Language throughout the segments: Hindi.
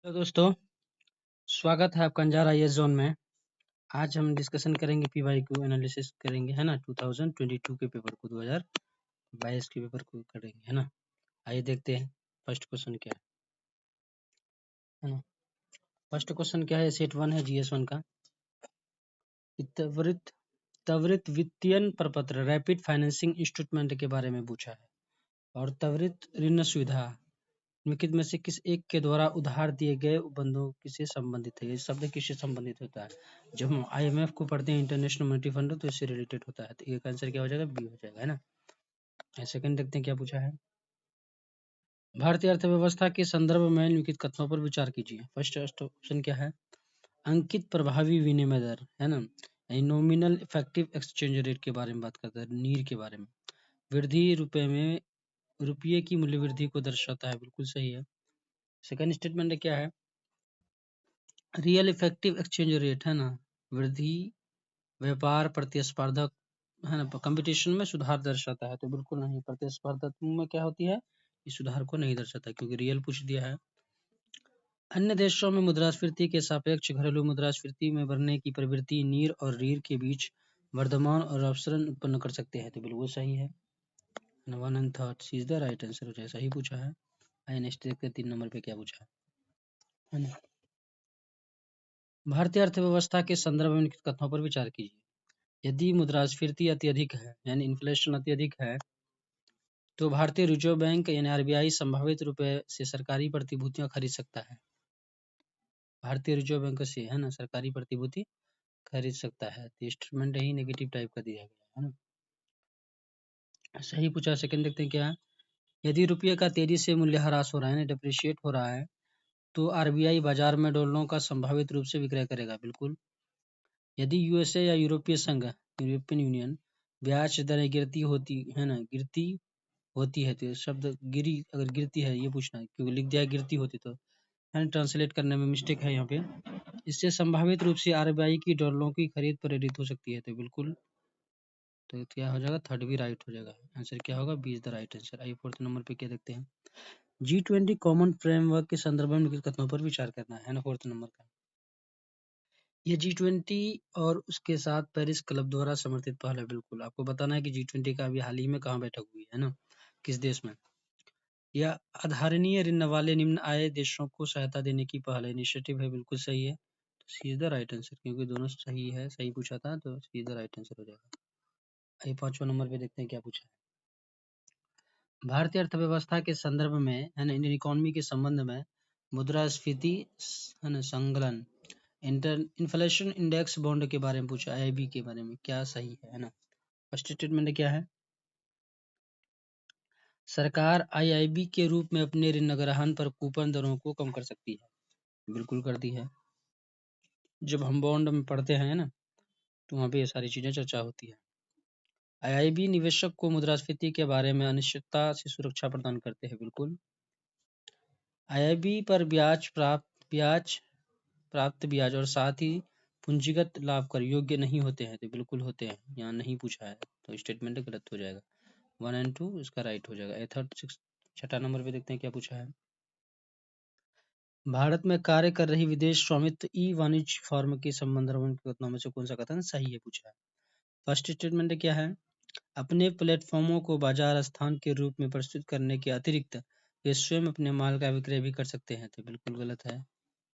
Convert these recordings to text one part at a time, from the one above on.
तो दोस्तों, स्वागत है आपका अंजार आईएएस जोन में। आज हम डिस्कशन करेंगे पीवाईक्यू एनालिसिस करेंगे, है ना। 2022 के पेपर को 2022 के पेपर को करेंगे, है ना। आइए देखते हैं फर्स्ट क्वेश्चन क्या है ना। फर्स्ट क्वेश्चन क्या है, सेट 1 है GS1 का। त्वरित त्वरित वित्तीयन प्रपत्र रैपिड फाइनेंसिंग इंस्ट्रूमेंट के बारे में पूछा है। और त्वरित ऋण सुविधा निम्नलिखित में से किस एक के द्वारा उधार दिए गए बंदों किससे संबंधित है। ये शब्द किससे संबंधित होता है। जब हम IMF को पढ़ते हैं, इंटरनेशनल मॉनेटरी फंड, तो इससे रिलेटेड होता है। तो एक आंसर क्या हो जाएगा, बी हो जाएगा, है ना। सेकंड देखते हैं क्या पूछा है। भारतीय अर्थव्यवस्था के संदर्भ में निम्नलिखित कथनों पर विचार कीजिए। फर्स्ट ऑप्शन क्या है, अंकित प्रभावी विनिमय दर, है ना। नॉमिनल इफेक्टिव एक्सचेंज रेट के बारे में बात करता है, नीर के बारे में। वृद्धि रुपये की मूल्य वृद्धि को दर्शाता है, बिल्कुल सही है। सेकंड स्टेटमेंट क्या है, रियल इफेक्टिव एक्सचेंज रेट, है ना। वृद्धि व्यापार प्रतिस्पर्धा, है ना, कंपटीशन में सुधार दर्शाता है, तो बिल्कुल नहीं। प्रतिस्पर्धा में क्या होती है, इस सुधार को नहीं दर्शाता, क्योंकि रियल पूछ दिया है। अन्य देशों में मुद्रास्फीति के सापेक्ष घरेलू मुद्रास्फीति में बढ़ने की प्रवृत्ति नीर और रीर के बीच वर्धमान और अपसरण उत्पन्न कर सकते हैं, तो बिल्कुल सही है। 1/3 इज द राइट आंसर हो जाए, सही पूछा है। आइए नेक्स्ट देखते हैं 3 नंबर पे क्या पूछा है ना। भारतीय अर्थव्यवस्था के संदर्भ में निम्नलिखित कथनों पर विचार कीजिए। यदि मुद्रास्फीति अत्यधिक है, यानी इन्फ्लेशन अत्यधिक है, तो भारतीय रिजर्व बैंक यानी RBI संभावित रुपए से सरकारी प्रतिभूतियां खरीद सकता है। भारतीय रिजर्व बैंक से, है ना, सरकारी प्रतिभूति खरीद सकता है। तो इंस्ट्रूमेंट ही नेगेटिव टाइप का दिया गया है ना। सही पूछा। सेकंड देखते हैं क्या है। यदि रुपये का तेजी से मूल्यह्रास हो रहा है, डिप्रिशिएट हो रहा है, तो RBI बाजार में डॉलरों का संभावित रूप से विक्रय करेगा, बिल्कुल। यदि USA या यूरोपीय संघ, यूरोपियन यूनियन, ब्याज दरें गिरती होती है ना, गिरती होती है, तो शब्द गिरी अगर गिरती है ये पूछना है, क्योंकि लिख दिया गिरती होती, तो है ना, ट्रांसलेट करने में मिस्टेक है यहाँ पे। इससे संभावित रूप से RBI की डॉलरों की खरीद प्रेरित हो सकती है, तो बिल्कुल। तो क्या हो जाएगा, थर्ड भी राइट हो जाएगा। आंसर क्या होगा, B is the right answer. आइए फोर्थ नंबर पे क्या देखते हैं। G20 कॉमन फ्रेमवर्क के संदर्भ में निम्नलिखित कथनों पर विचार करना है ना, फोर्थ नंबर का। ये G20 और उसके साथ पेरिस क्लब द्वारा समर्थित पहल है, बिल्कुल। आपको बताना है कि G20 का अभी हाल ही में कहाँ बैठक हुई है ना, किस देश में। यह आधारणीय ऋण वाले निम्न आय देशों को सहायता देने की पहल है, इनिशिएटिव है, बिल्कुल सही है। तो सी इज द राइट आंसर, क्योंकि दोनों सही है, सही पूछा था, तो सी इज द राइट आंसर हो जाएगा। आइए 5वां नंबर पे देखते हैं क्या पूछा है। भारतीय अर्थव्यवस्था के संदर्भ में, है ना, इंडियन इकोनॉमी के संबंध में मुद्रास्फीति, है ना, संकलन, इन्फ्लेशन इंडेक्स बॉन्ड के बारे में पूछा, IIB के बारे में, क्या सही है ना। फर्स्ट स्टेटमेंट क्या है, सरकार IIB के रूप में अपने ऋण ग्रहण पर कूपन दरों को कम कर सकती है, बिल्कुल करती है। जब हम बॉन्ड में पढ़ते हैं ना, तो वहाँ पे ये सारी चीजें चर्चा होती है। IIB निवेशक को मुद्रास्फीति के बारे में अनिश्चितता से सुरक्षा प्रदान करते हैं, बिल्कुल। IIB पर प्राप्त ब्याज और साथ ही पूंजीगत लाभ कर योग्य नहीं होते हैं, तो बिल्कुल होते हैं। यहाँ नहीं पूछा है, तो स्टेटमेंट गलत हो जाएगा। 1 और 2 इसका राइट हो जाएगा। थर्ड 6 नंबर पे देखते हैं क्या पूछा है। भारत में कार्य कर रही विदेश स्वामित्व वाणिज्य फर्म के संबंध में से कौन सा कथन सही है, पूछा है। फर्स्ट स्टेटमेंट क्या है, अपने प्लेटफॉर्मों को बाजार स्थान के रूप में प्रस्तुत करने के अतिरिक्त वे स्वयं अपने माल का विक्रय भी कर सकते हैं, तो बिल्कुल गलत है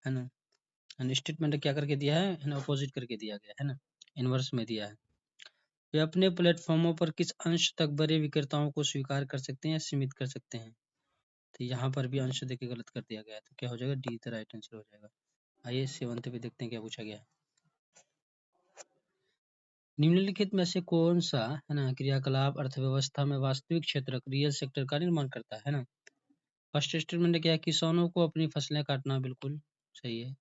ना। स्टेटमेंट क्या करके दिया है ना, अपोजिट करके दिया गया है ना, इनवर्स में दिया है। वे अपने प्लेटफॉर्मों पर किस अंश तक बड़े विक्रेताओं को स्वीकार कर सकते हैं या सीमित कर सकते हैं, तो यहाँ पर भी अंश देके गलत कर दिया गया है, तो क्या हो जाएगा, डी द राइट आंसर हो जाएगा। आइए 7th पे देखते हैं क्या पूछा गया है। निम्नलिखित में से कौन सा, है ना, क्रियाकलाप अर्थव्यवस्था में वास्तविक क्षेत्र रियल सेक्टर का निर्माण करता है ना। फर्स्ट स्टेटमेंट क्या है, किसानों को अपनी फसलें काटना, बिल्कुल सही है।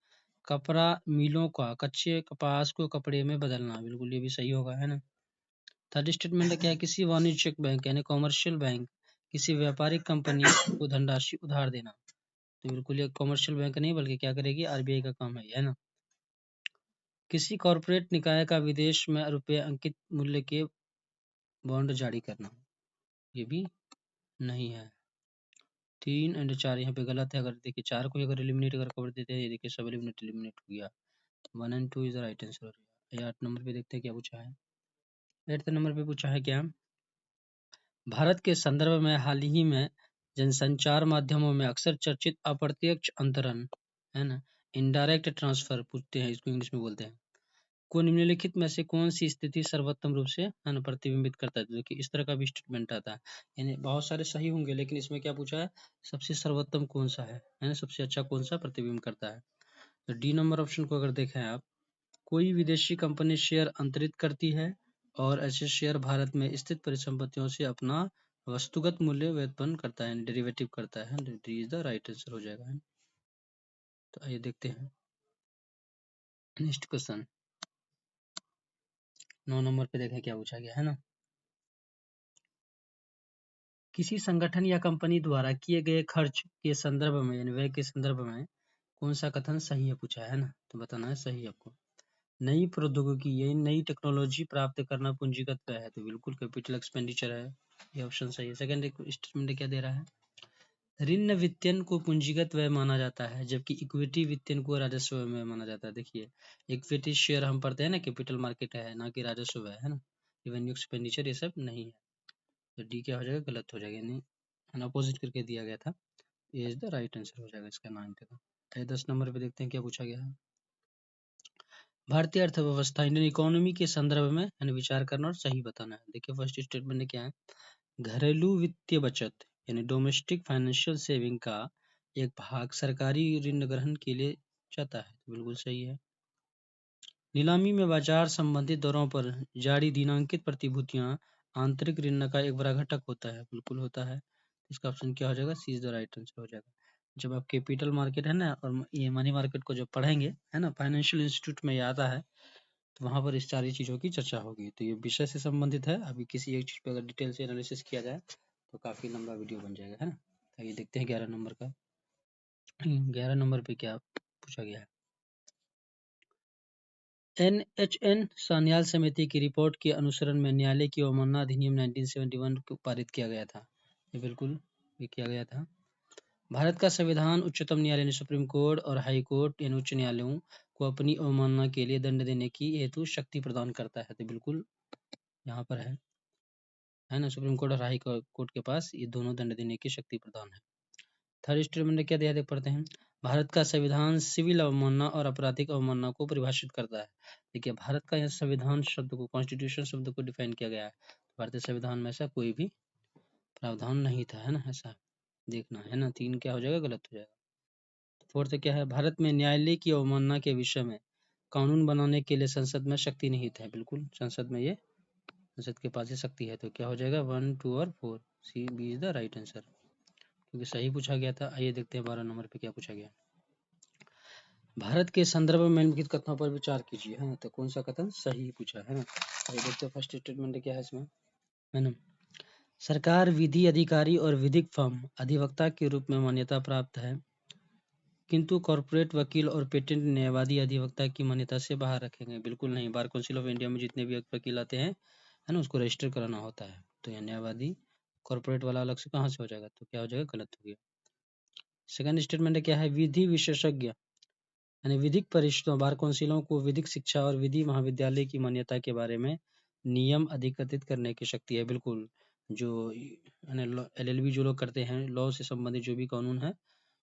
कपड़ा मिलों का कच्चे कपास को कपड़े में बदलना, बिल्कुल ये भी सही होगा, है ना। थर्ड स्टेटमेंट क्या है, किसी वाणिज्यिक बैंक यानी कॉमर्शियल बैंक किसी व्यापारिक कंपनी को धनराशि उधार देना, तो बिल्कुल ये कॉमर्शियल बैंक नहीं बल्कि क्या करेगी, RBI का काम है ना। किसी कॉरपोरेट निकाय का विदेश में रुपये अंकित मूल्य के बॉन्ड जारी करना, ये भी नहीं है। 3 एंड 4 यहाँ पे गलत है। अगर देखिए 4 को अगर एलिमिनेट अगर कर देते हैं, ये देखिए सब एलिमिनेट हो गया। 1 and 2 is the right answer. 8 number पे देखते हैं क्या पूछा है। 8th नंबर पे पूछा है क्या, भारत के संदर्भ में हाल ही में जनसंचार माध्यमों में अक्सर चर्चित अप्रत्यक्ष अंतरण, है ना, इनडायरेक्ट ट्रांसफर पूछते हैं, इसको इंग्लिश में बोलते हैं, को निम्नलिखित में से कौन सी स्थिति सर्वोत्तम रूप से, है ना, प्रतिबिंबित करता है। तो देखिए इस तरह का भी स्टेटमेंट आता है, यानी बहुत सारे सही होंगे लेकिन इसमें क्या पूछा है, सबसे सर्वोत्तम कौन सा है ना, सबसे अच्छा कौन सा प्रतिबिंब करता है। तो डी नंबर ऑप्शन को अगर देखें आप, कोई विदेशी कंपनी शेयर अंतरित करती है और ऐसे शेयर भारत में स्थित परिसंपत्तियों से अपना वस्तुगत मूल्य व्युत्पन्न करता है, डेरिवेटिव करता है। D is the right answer हो जाएगा। तो आइए देखते हैं नेक्स्ट क्वेश्चन। 9 नंबर पे देखें क्या पूछा गया है ना, किसी संगठन या कंपनी द्वारा किए गए खर्च के संदर्भ में यानी व्यय के संदर्भ में कौन सा कथन सही है पूछा है ना, तो बताना है सही आपको। नई प्रौद्योगिकी यानी नई टेक्नोलॉजी प्राप्त करना पूंजीगत व्यय है, तो बिल्कुल कैपिटल एक्सपेंडिचर है, ये ऑप्शन सही है। सेकंड स्टेटमेंट क्या दे रहा है, ऋण वित्तन को पूंजीगत व्यय माना जाता है जबकि इक्विटी वित्तन को राजस्व व्यय में माना जाता है। देखिए इक्विटी शेयर हम पढ़ते हैं ना, कैपिटल मार्केट है ना कि राजस्व व्यय, है ना, रेवेन्यू एक्सपेंडिचर ये सब नहीं है। तो डी क्या हो जाएगा, गलत हो जाएगा, यानी अपोजिट करके दिया गया था, ये इज द राइट आंसर हो जाएगा इसका 9th का। 10 नंबर पे देखते हैं क्या पूछा गया है, भारतीय अर्थव्यवस्था इंडियन इकोनॉमी के संदर्भ में यानी विचार करना और सही बताना है। देखिए फर्स्ट स्टेटमेंट क्या है, घरेलू वित्तीय बचत यानी डोमेस्टिक फाइनेंशियल सेविंग का एक भाग सरकारी ऋण ग्रहण के लिए जाता है, तो बिल्कुल सही है। नीलामी में बाजार संबंधित दरों पर जारी दिनांकित प्रतिभूतियां आंतरिक ऋण का एक बड़ा घटक होता है, बिल्कुल होता है। इसका ऑप्शन क्या हो जाएगा, सी इज द राइट आंसर हो जाएगा। जब आप कैपिटल मार्केट है ना और ये मनी मार्केट को जब पढ़ेंगे, है ना, फाइनेंशियल इंस्टीट्यूट में ये आता है, तो वहाँ पर इस सारी चीज़ों की चर्चा होगी। तो ये विषय से संबंधित है, अभी किसी एक चीज़ पर अगर डिटेल से एनालिसिस किया जाए तो काफ़ी लंबा वीडियो बन जाएगा, है ना। आइए देखते हैं 11 नंबर का। 11 नंबर पे क्या पूछा गया है, एनएचएन सान्याल समिति की रिपोर्ट के अनुसरण में न्यायालय की अवमानना अधिनियम 1971 को पारित किया गया था, ये बिल्कुल ये किया गया था। भारत का संविधान उच्चतम न्यायालय ने सुप्रीम कोर्ट और हाई कोर्ट यानी उच्च न्यायालयों को अपनी अवमानना के लिए दंड देने की हेतु शक्ति प्रदान करता है, तो बिल्कुल यहाँ पर है ना, सुप्रीम कोर्ट और हाई कोर्ट के पास ये दोनों दंड देने की शक्ति प्रदान है। थर्ड स्टेटमेंट में क्या दिया देख पढ़ते हैं, भारत का संविधान सिविल अवमानना और आपराधिक अवमानना को परिभाषित करता है। देखिए भारत का यह संविधान शब्द को, कॉन्स्टिट्यूशन शब्द को डिफाइन किया गया है, भारतीय संविधान में ऐसा कोई भी प्रावधान नहीं था, है ना, ऐसा देखना है ना। 3 क्या हो जाएगा, गलत हो जाएगा। फोर्थ क्या है, भारत में न्यायालय की अवमानना के विषय में कानून बनाने के लिए संसद में शक्ति नहीं है, बिल्कुल संसद में ये संसद के पास ही शक्ति है। तो क्या हो जाएगा 1, 2 और 4, C B is the right answer, क्योंकि सही पूछा गया था। आइए देखते हैं 12 नंबर पे क्या पूछा गया, भारत के संदर्भ में निम्नलिखित कथनों पर विचार कीजिए, है ना, तो कौन सा कथन सही पूछा है ना। आइए देखते हैं फर्स्ट स्टेटमेंट क्या है इसमें, है ना, सरकार विधि अधिकारी और विधिक फर्म अधिवक्ता के रूप में मान्यता प्राप्त है, किंतु कॉर्पोरेट वकील और पेटेंट न्यायवादी अधिवक्ता की मान्यता से बाहर रखे गए, बिल्कुल नहीं। बार काउंसिल ऑफ इंडिया में जितने भी वकील आते हैं, है ना, उसको रजिस्टर कराना होता है, तो यह न्यायवादी कॉर्पोरेट वाला अलग से कहाँ से हो जाएगा, तो क्या हो जाएगा, गलत हो गया। सेकंड स्टेटमेंट क्या है, विधि विशेषज्ञ यानी विधिक परिषदों बार काउंसिलों को विधिक शिक्षा और विधि महाविद्यालय की मान्यता के बारे में नियम अधिकृत करने की शक्ति है, बिल्कुल। जो एलएलबी जो लोग करते हैं, लॉ से संबंधित जो भी कानून है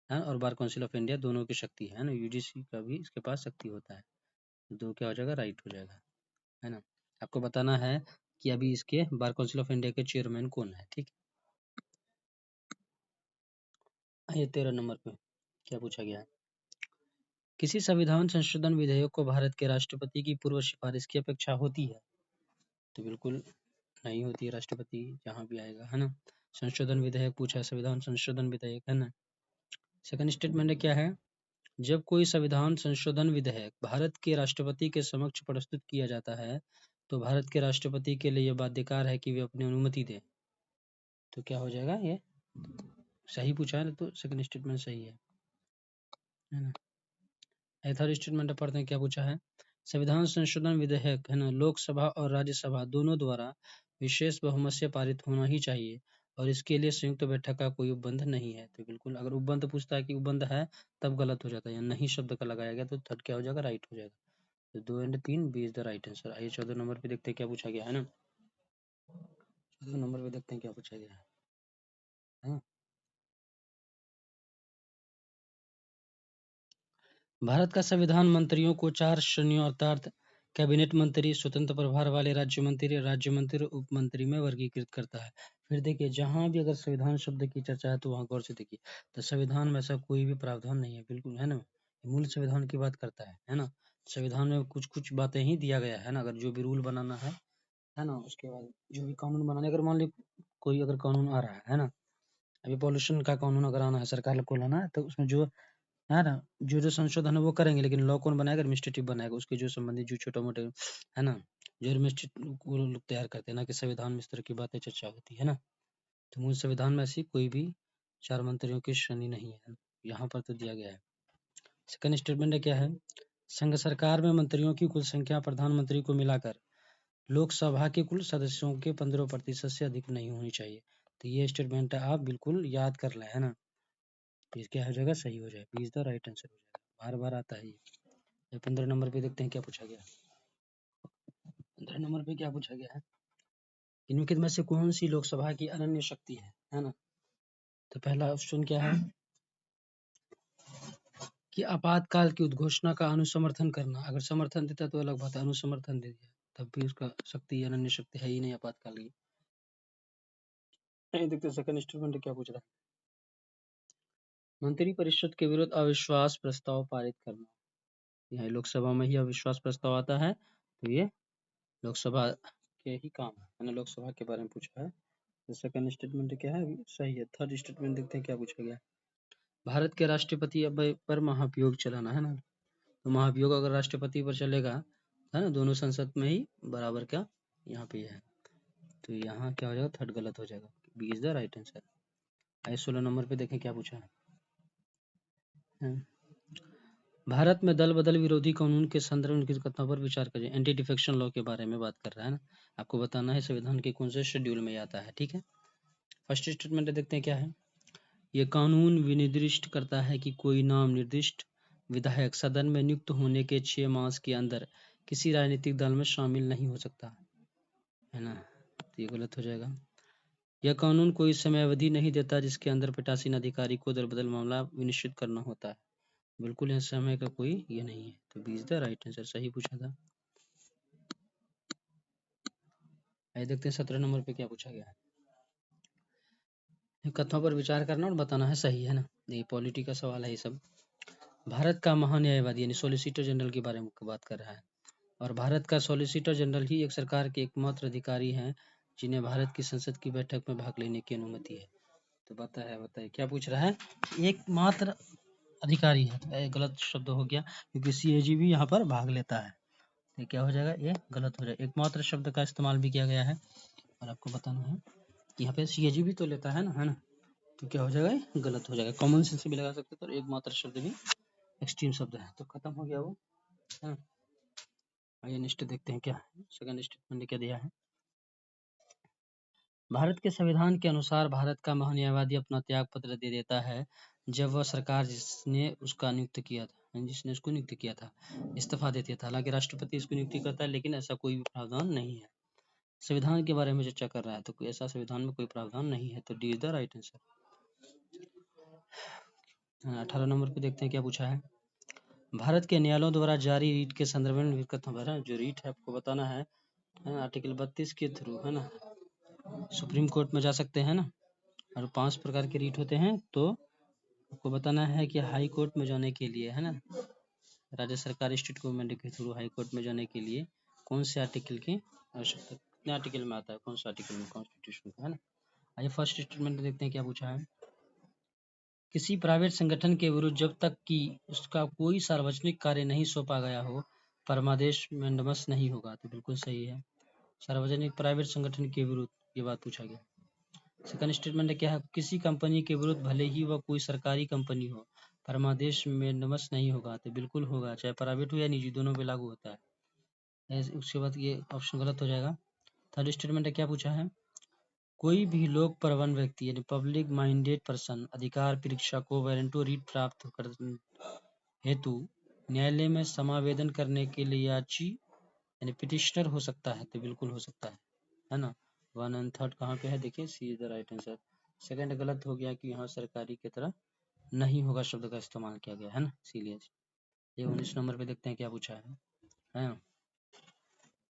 और बार काउंसिल ऑफ इंडिया दोनों की शक्ति है ना, यूजीसी का भी इसके पास शक्ति होता है। तो क्या हो जाएगा, राइट हो जाएगा, है ना। आपको बताना है कि अभी इसके बार काउंसिल ऑफ इंडिया के चेयरमैन कौन है, ठीक है। ये 13 नंबर पे क्या पूछा गया है, किसी संविधान संशोधन विधेयक को भारत के राष्ट्रपति की पूर्व सिफारिश की अपेक्षा होती है, तो बिल्कुल नहीं होती है, राष्ट्रपति जहाँ भी आएगा, है ना। संशोधन विधेयक पूछा है, संविधान संशोधन विधेयक, है ना। सेकंड स्टेटमेंट क्या है, जब कोई संविधान संशोधन विधेयक भारत के राष्ट्रपति के समक्ष प्रस्तुत किया जाता है तो भारत के राष्ट्रपति के लिए यह बाध्यकार है कि वे अपनी अनुमति दें, तो क्या हो जाएगा, ये सही पूछा है, तो सेकंड स्टेटमेंट सही है ना। थर्ड स्टेटमेंट पढ़ते हैं क्या पूछा है, संविधान संशोधन विधेयक, है ना, लोकसभा और राज्यसभा दोनों द्वारा विशेष बहुमत से पारित होना ही चाहिए और इसके लिए संयुक्त बैठक का कोई उपबंध नहीं है। तो बिल्कुल अगर उपबंध पूछता है कि उपबंध है तब गलत हो जाता है, या नहीं शब्द का लगाया गया तो थर्ड क्या हो जाएगा, राइट हो जाएगा। तो 2 and 3 B is the right answer. आइए 14 नंबर पे देखते हैं क्या पूछा गया है ना। 14 नंबर पे देखते हैं क्या पूछा गया है ना। भारत का संविधान मंत्रियों को 4 श्रेणियों अर्थात कैबिनेट मंत्री, स्वतंत्र प्रभार वाले राज्य मंत्री, उप मंत्री में वर्गीकृत करता है। फिर देखिए जहां भी अगर संविधान शब्द की चर्चा है तो वहां गौर से देखिए, तो संविधान में ऐसा कोई भी प्रावधान नहीं है, बिल्कुल है ना। मूल संविधान की बात करता है ना। संविधान में कुछ कुछ बातें ही दिया गया है ना, अगर जो भी रूल बनाना है ना, उसके बाद जो भी कानून बनाने, अगर मान ली कोई अगर कानून आ रहा है ना, अभी पॉल्यूशन का कानून अगर आना है, सरकार को लाना है, तो उसमें जो है ना, जो संशोधन है वो करेंगे, लेकिन लॉ कौन बनाएगा, एडमिनिस्ट्रेटिव बनाएगा, उसके जो संबंधित जो छोटे मोटे है ना, जो एडमिनिस्ट्रेटिव वो लोग तैयार करते हैं ना, कि संविधान में इस तरह की बातें चर्चा होती है ना। तो मूल संविधान में ऐसी कोई भी 4 मंत्रियों की श्रेणी नहीं है, यहाँ पर तो दिया गया है। सेकंड स्टेटमेंट है क्या है, संघ सरकार में मंत्रियों की कुल संख्या प्रधानमंत्री को मिलाकर लोकसभा के कुल सदस्यों के 15% से अधिक नहीं होनी चाहिए। तो ये स्टेटमेंट है, आप बिल्कुल याद कर लें, है ना। तो क्या हो जाएगा, सही हो जाएगा, इज द राइट आंसर हो जाएगा, बार बार आता है ये। 15 नंबर पे देखते हैं क्या पूछा गया। 15 नंबर पे क्या पूछा गया है, निम्नलिखित में से कौन सी लोकसभा की अनन्य शक्ति है ना। तो पहला ऑप्शन क्या है कि आपातकाल की उद्घोषणा का अनुसमर्थन करना। अगर समर्थन देता तो अलग बात है, अनुसमर्थन दे दिया तब भी उसका शक्ति अनन्य शक्ति है ही नहीं आपातकाल की। देखते सेकंड स्टेटमेंट क्या पूछ रहा है, मंत्रिपरिषद के विरुद्ध अविश्वास प्रस्ताव पारित करना। यहाँ लोकसभा में ही अविश्वास प्रस्ताव आता है, तो ये लोकसभा के ही काम है ना, लोकसभा के बारे में पूछा है। तो सेकंड स्टेटमेंट क्या है, सही है। थर्ड स्टेटमेंट देखते हैं क्या पूछा गया। भारत के राष्ट्रपति अब पर महाभियोग चलाना है ना, तो महाभियोग अगर राष्ट्रपति पर चलेगा है ना, दोनों संसद में ही बराबर का यहाँ पे है, तो यहाँ क्या हो जाएगा, थर्ड गलत हो जाएगा, B is the right answer. आइए 16 नंबर पे देखें क्या पूछा है। भारत में दल बदल विरोधी कानून के संदर्भ में किस कथनों पर विचार करें। एंटी डिफेक्शन लॉ के बारे में बात कर रहा है ना, आपको बताना है संविधान के कौन से शेड्यूल में आता है, ठीक है। फर्स्ट स्टेटमेंट देखते हैं क्या है, ये कानून विनिर्दिष्ट करता है कि कोई नाम निर्दिष्ट विधायक सदन में नियुक्त होने के 6 मास के अंदर किसी राजनीतिक दल में शामिल नहीं हो सकता, है ना। तो ये गलत हो जाएगा। यह कानून कोई समय अवधि नहीं देता जिसके अंदर पीठासीन अधिकारी को दल बदल मामला विनिश्चित करना होता है। बिल्कुल यहाँ समय का कोई ये नहीं है, तो B is the right answer, सही पूछा था। आइए देखते हैं 17 नंबर पे क्या पूछा गया है। कथनों पर विचार करना और बताना है, सही है ना, ये पॉलिटी का सवाल है ये सब। भारत का महान्यायवादी यानी सॉलिसिटर जनरल के बारे में बात कर रहा है, और भारत का सॉलिसिटर जनरल ही एक सरकार के एकमात्र अधिकारी हैं जिन्हें भारत की संसद की बैठक में भाग लेने की अनुमति है। तो बताइए क्या पूछ रहा है, एकमात्र अधिकारी है, तो ये गलत शब्द हो गया क्योंकि सीएजी भी यहाँ पर भाग लेता है, तो क्या हो जाएगा, ये गलत हो जाएगा। एकमात्र शब्द का इस्तेमाल भी किया गया है और आपको बताना है कि यहाँ पे सीएजी भी तो लेता है ना, तो क्या हो जाएगा, ये गलत हो जाएगा। कॉमन सेंस भी लगा सकते थे, और एकमात्र शब्द भी एक्सट्रीम शब्द है, तो खत्म हो गया वो, है ना। आइए नेक्स्ट देखते हैं क्या है, सेकंड स्टेटमेंट ने क्या दिया है। भारत के संविधान के अनुसार भारत का महान्यायवादी अपना त्याग पत्र दे देता है जब वह सरकार जिसने उसको नियुक्त किया था इस्तीफा देती था। हालांकि राष्ट्रपति इसको नियुक्ति करता है, लेकिन ऐसा कोई भी प्रावधान नहीं है। संविधान के बारे में चर्चा कर रहा है, तो कोई ऐसा संविधान में कोई प्रावधान नहीं है, तो D is the right answer. 18 number पे देखते हैं क्या पूछा है। भारत के न्यायालयों द्वारा जारी रीट के संदर्भ में जो रीट है आपको बताना है आर्टिकल 32 के थ्रू, है ना, सुप्रीम कोर्ट में जा सकते हैं ना, और 5 प्रकार के रीट होते हैं, तो आपको बताना है कि हाई कोर्ट में जाने के लिए, है ना, राज्य सरकार स्टेट गवर्नमेंट के थ्रू हाई कोर्ट में जाने के लिए कौन से आर्टिकल की आवश्यकता, कितने आर्टिकल में आता है, कौन सा आर्टिकल में कॉन्स्टिट्यूशन का, है ना। आइए फर्स्ट स्टेटमेंट देखते हैं क्या पूछा है। किसी प्राइवेट संगठन के विरुद्ध जब तक कि उसका कोई सार्वजनिक कार्य नहीं सौंपा गया हो परमादेश मेंडमस नहीं होगा, तो बिल्कुल सही है। सार्वजनिक प्राइवेट संगठन के विरुद्ध ये बात पूछा गया। सेकंड स्टेटमेंट क्या है, किसी कंपनी के विरुद्ध भले ही वह कोई सरकारी कंपनी हो परमादेश मेंडमस नहीं होगा, तो बिल्कुल होगा, चाहे प्राइवेट हो या निजी, दोनों पे लागू होता है। उसके बाद ये ऑप्शन गलत हो जाएगा। थर्ड स्टेटमेंट क्या पूछा है, कोई भी लोक परवन व्यक्ति यानी पब्लिक माइंडेड पर्सन अधिकार परीक्षा को वारंटो रीट प्राप्त कर हेतु न्यायालय में समावेदन करने के लिए याची यानी पिटिशनर हो सकता है। तो बिल्कुल हो सकता है ना। 1 और 3 कहाँ पे है, देखिए C is the right answer. Second गलत हो गया कि यहाँ सरकारी की तरह नहीं होगा शब्द का इस्तेमाल किया गया है ना, इसीलिए। ये 19 नंबर पे देखते हैं क्या पूछा है।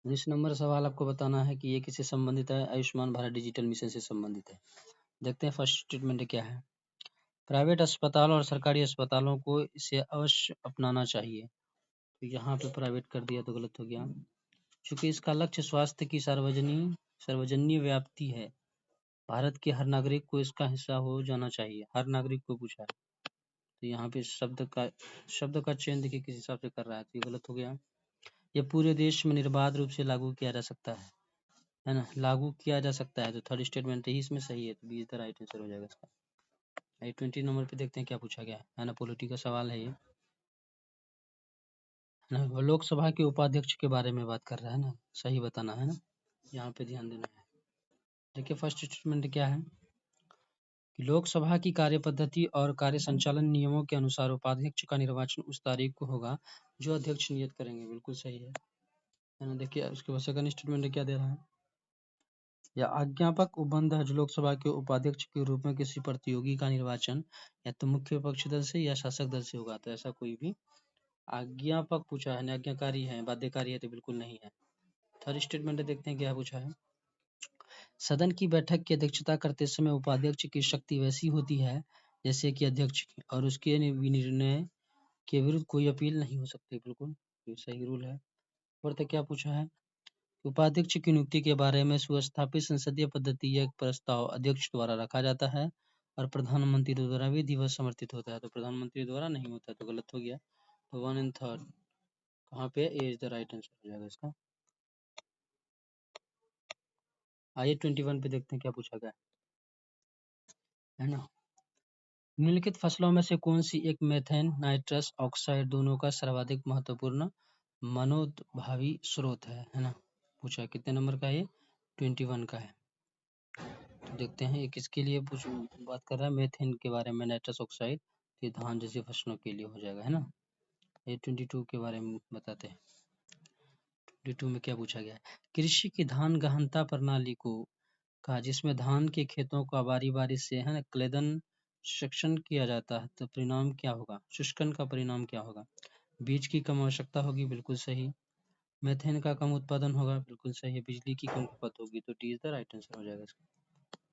19 नंबर सवाल आपको बताना है कि ये किससे संबंधित है। आयुष्मान भारत डिजिटल मिशन से संबंधित है। देखते हैं फर्स्ट स्टेटमेंट क्या है। प्राइवेट अस्पतालों और सरकारी अस्पतालों को इसे अवश्य अपनाना चाहिए। तो यहाँ पे प्राइवेट कर दिया तो गलत हो गया, चूंकि इसका लक्ष्य स्वास्थ्य की सार्वजनीय व्याप्ति है। भारत के हर नागरिक को इसका हिस्सा हो जाना चाहिए। हर नागरिक को पूछा है, तो यहाँ पे शब्द का चयन देखिए किस हिसाब से कर रहा है, तो ये गलत हो गया। ये पूरे देश में निर्बाध रूप से लागू किया जा सकता है ना, लागू किया जा सकता है। तो थर्ड स्टेटमेंट ही इसमें सही है, तो B is the right answer हो जाएगा इसका। 20 नंबर पे देखते हैं क्या पूछा गया है ना, पॉलिटी का सवाल है ये ना। लोकसभा के उपाध्यक्ष के बारे में बात कर रहा है ना, सही बताना है ना, यहाँ पे ध्यान देना है। देखिए फर्स्ट स्टेटमेंट क्या है कि लोकसभा की कार्यपद्धति और कार्य संचालन नियमों के अनुसार उपाध्यक्ष का निर्वाचन उस तारीख को होगा जो अध्यक्ष नियत करेंगे। बिल्कुल सही है ना। देखिए उसके बाद सेकंड स्टेटमेंट क्या दे रहा है, या आज्ञापक उपबंध है जो लोकसभा के उपाध्यक्ष के रूप में किसी प्रतियोगी का निर्वाचन या तो मुख्य विपक्षी दल से या शासक दल से होगा। तो ऐसा कोई भी आज्ञापक पूछा है, आज्ञाकारी है, बाध्यकारी है, तो बिल्कुल नहीं है। थर्ड स्टेटमेंट देखते हैं क्या पूछा है। सदन की बैठक की अध्यक्षता करते समय उपाध्यक्ष की शक्ति वैसी होती है जैसे कि अध्यक्ष की, और उसके निर्णय के विरुद्ध कोई अपील नहीं हो सकती। बिल्कुल ये सही रूल है। और तो क्या पूछा है, उपाध्यक्ष की नियुक्ति के बारे में सुस्थापित संसदीय पद्धति या प्रस्ताव अध्यक्ष द्वारा रखा जाता है और प्रधानमंत्री द्वारा विधिवत समर्थित होता है। तो प्रधानमंत्री द्वारा नहीं होता, तो गलत हो गया। तो 1 और 3 कहाँ पे, ए इज द राइट आंसर हो जाएगा इसका। आइए 21 पे देखते हैं क्या पूछा गया है ना। निम्नलिखित फसलों में से कौन सी एक मेथेन नाइट्रस ऑक्साइड दोनों का सर्वाधिक महत्वपूर्ण मनोदभावी स्रोत है ना। पूछा कितने नंबर का, ये 21 का है। तो देखते हैं ये किसके लिए बात कर रहा है, मेथेन के बारे में, नाइट्रस ऑक्साइड, ये धान जैसी फसलों के लिए हो जाएगा है ना। ये 22 के बारे में बताते हैं। 22 में क्या पूछा गया है, कृषि की धान गहनता प्रणाली को कहा जिसमें धान के खेतों का बारी बारी से है ना क्लेदन शिक्षण किया जाता है, तो परिणाम क्या होगा, शुष्कन का परिणाम क्या होगा। बीज की कम आवश्यकता होगी, बिल्कुल सही। मेथेन का कम उत्पादन होगा, बिल्कुल सही है। बिजली की कम खपत होगी, तो D is the right answer हो जाएगा इसका।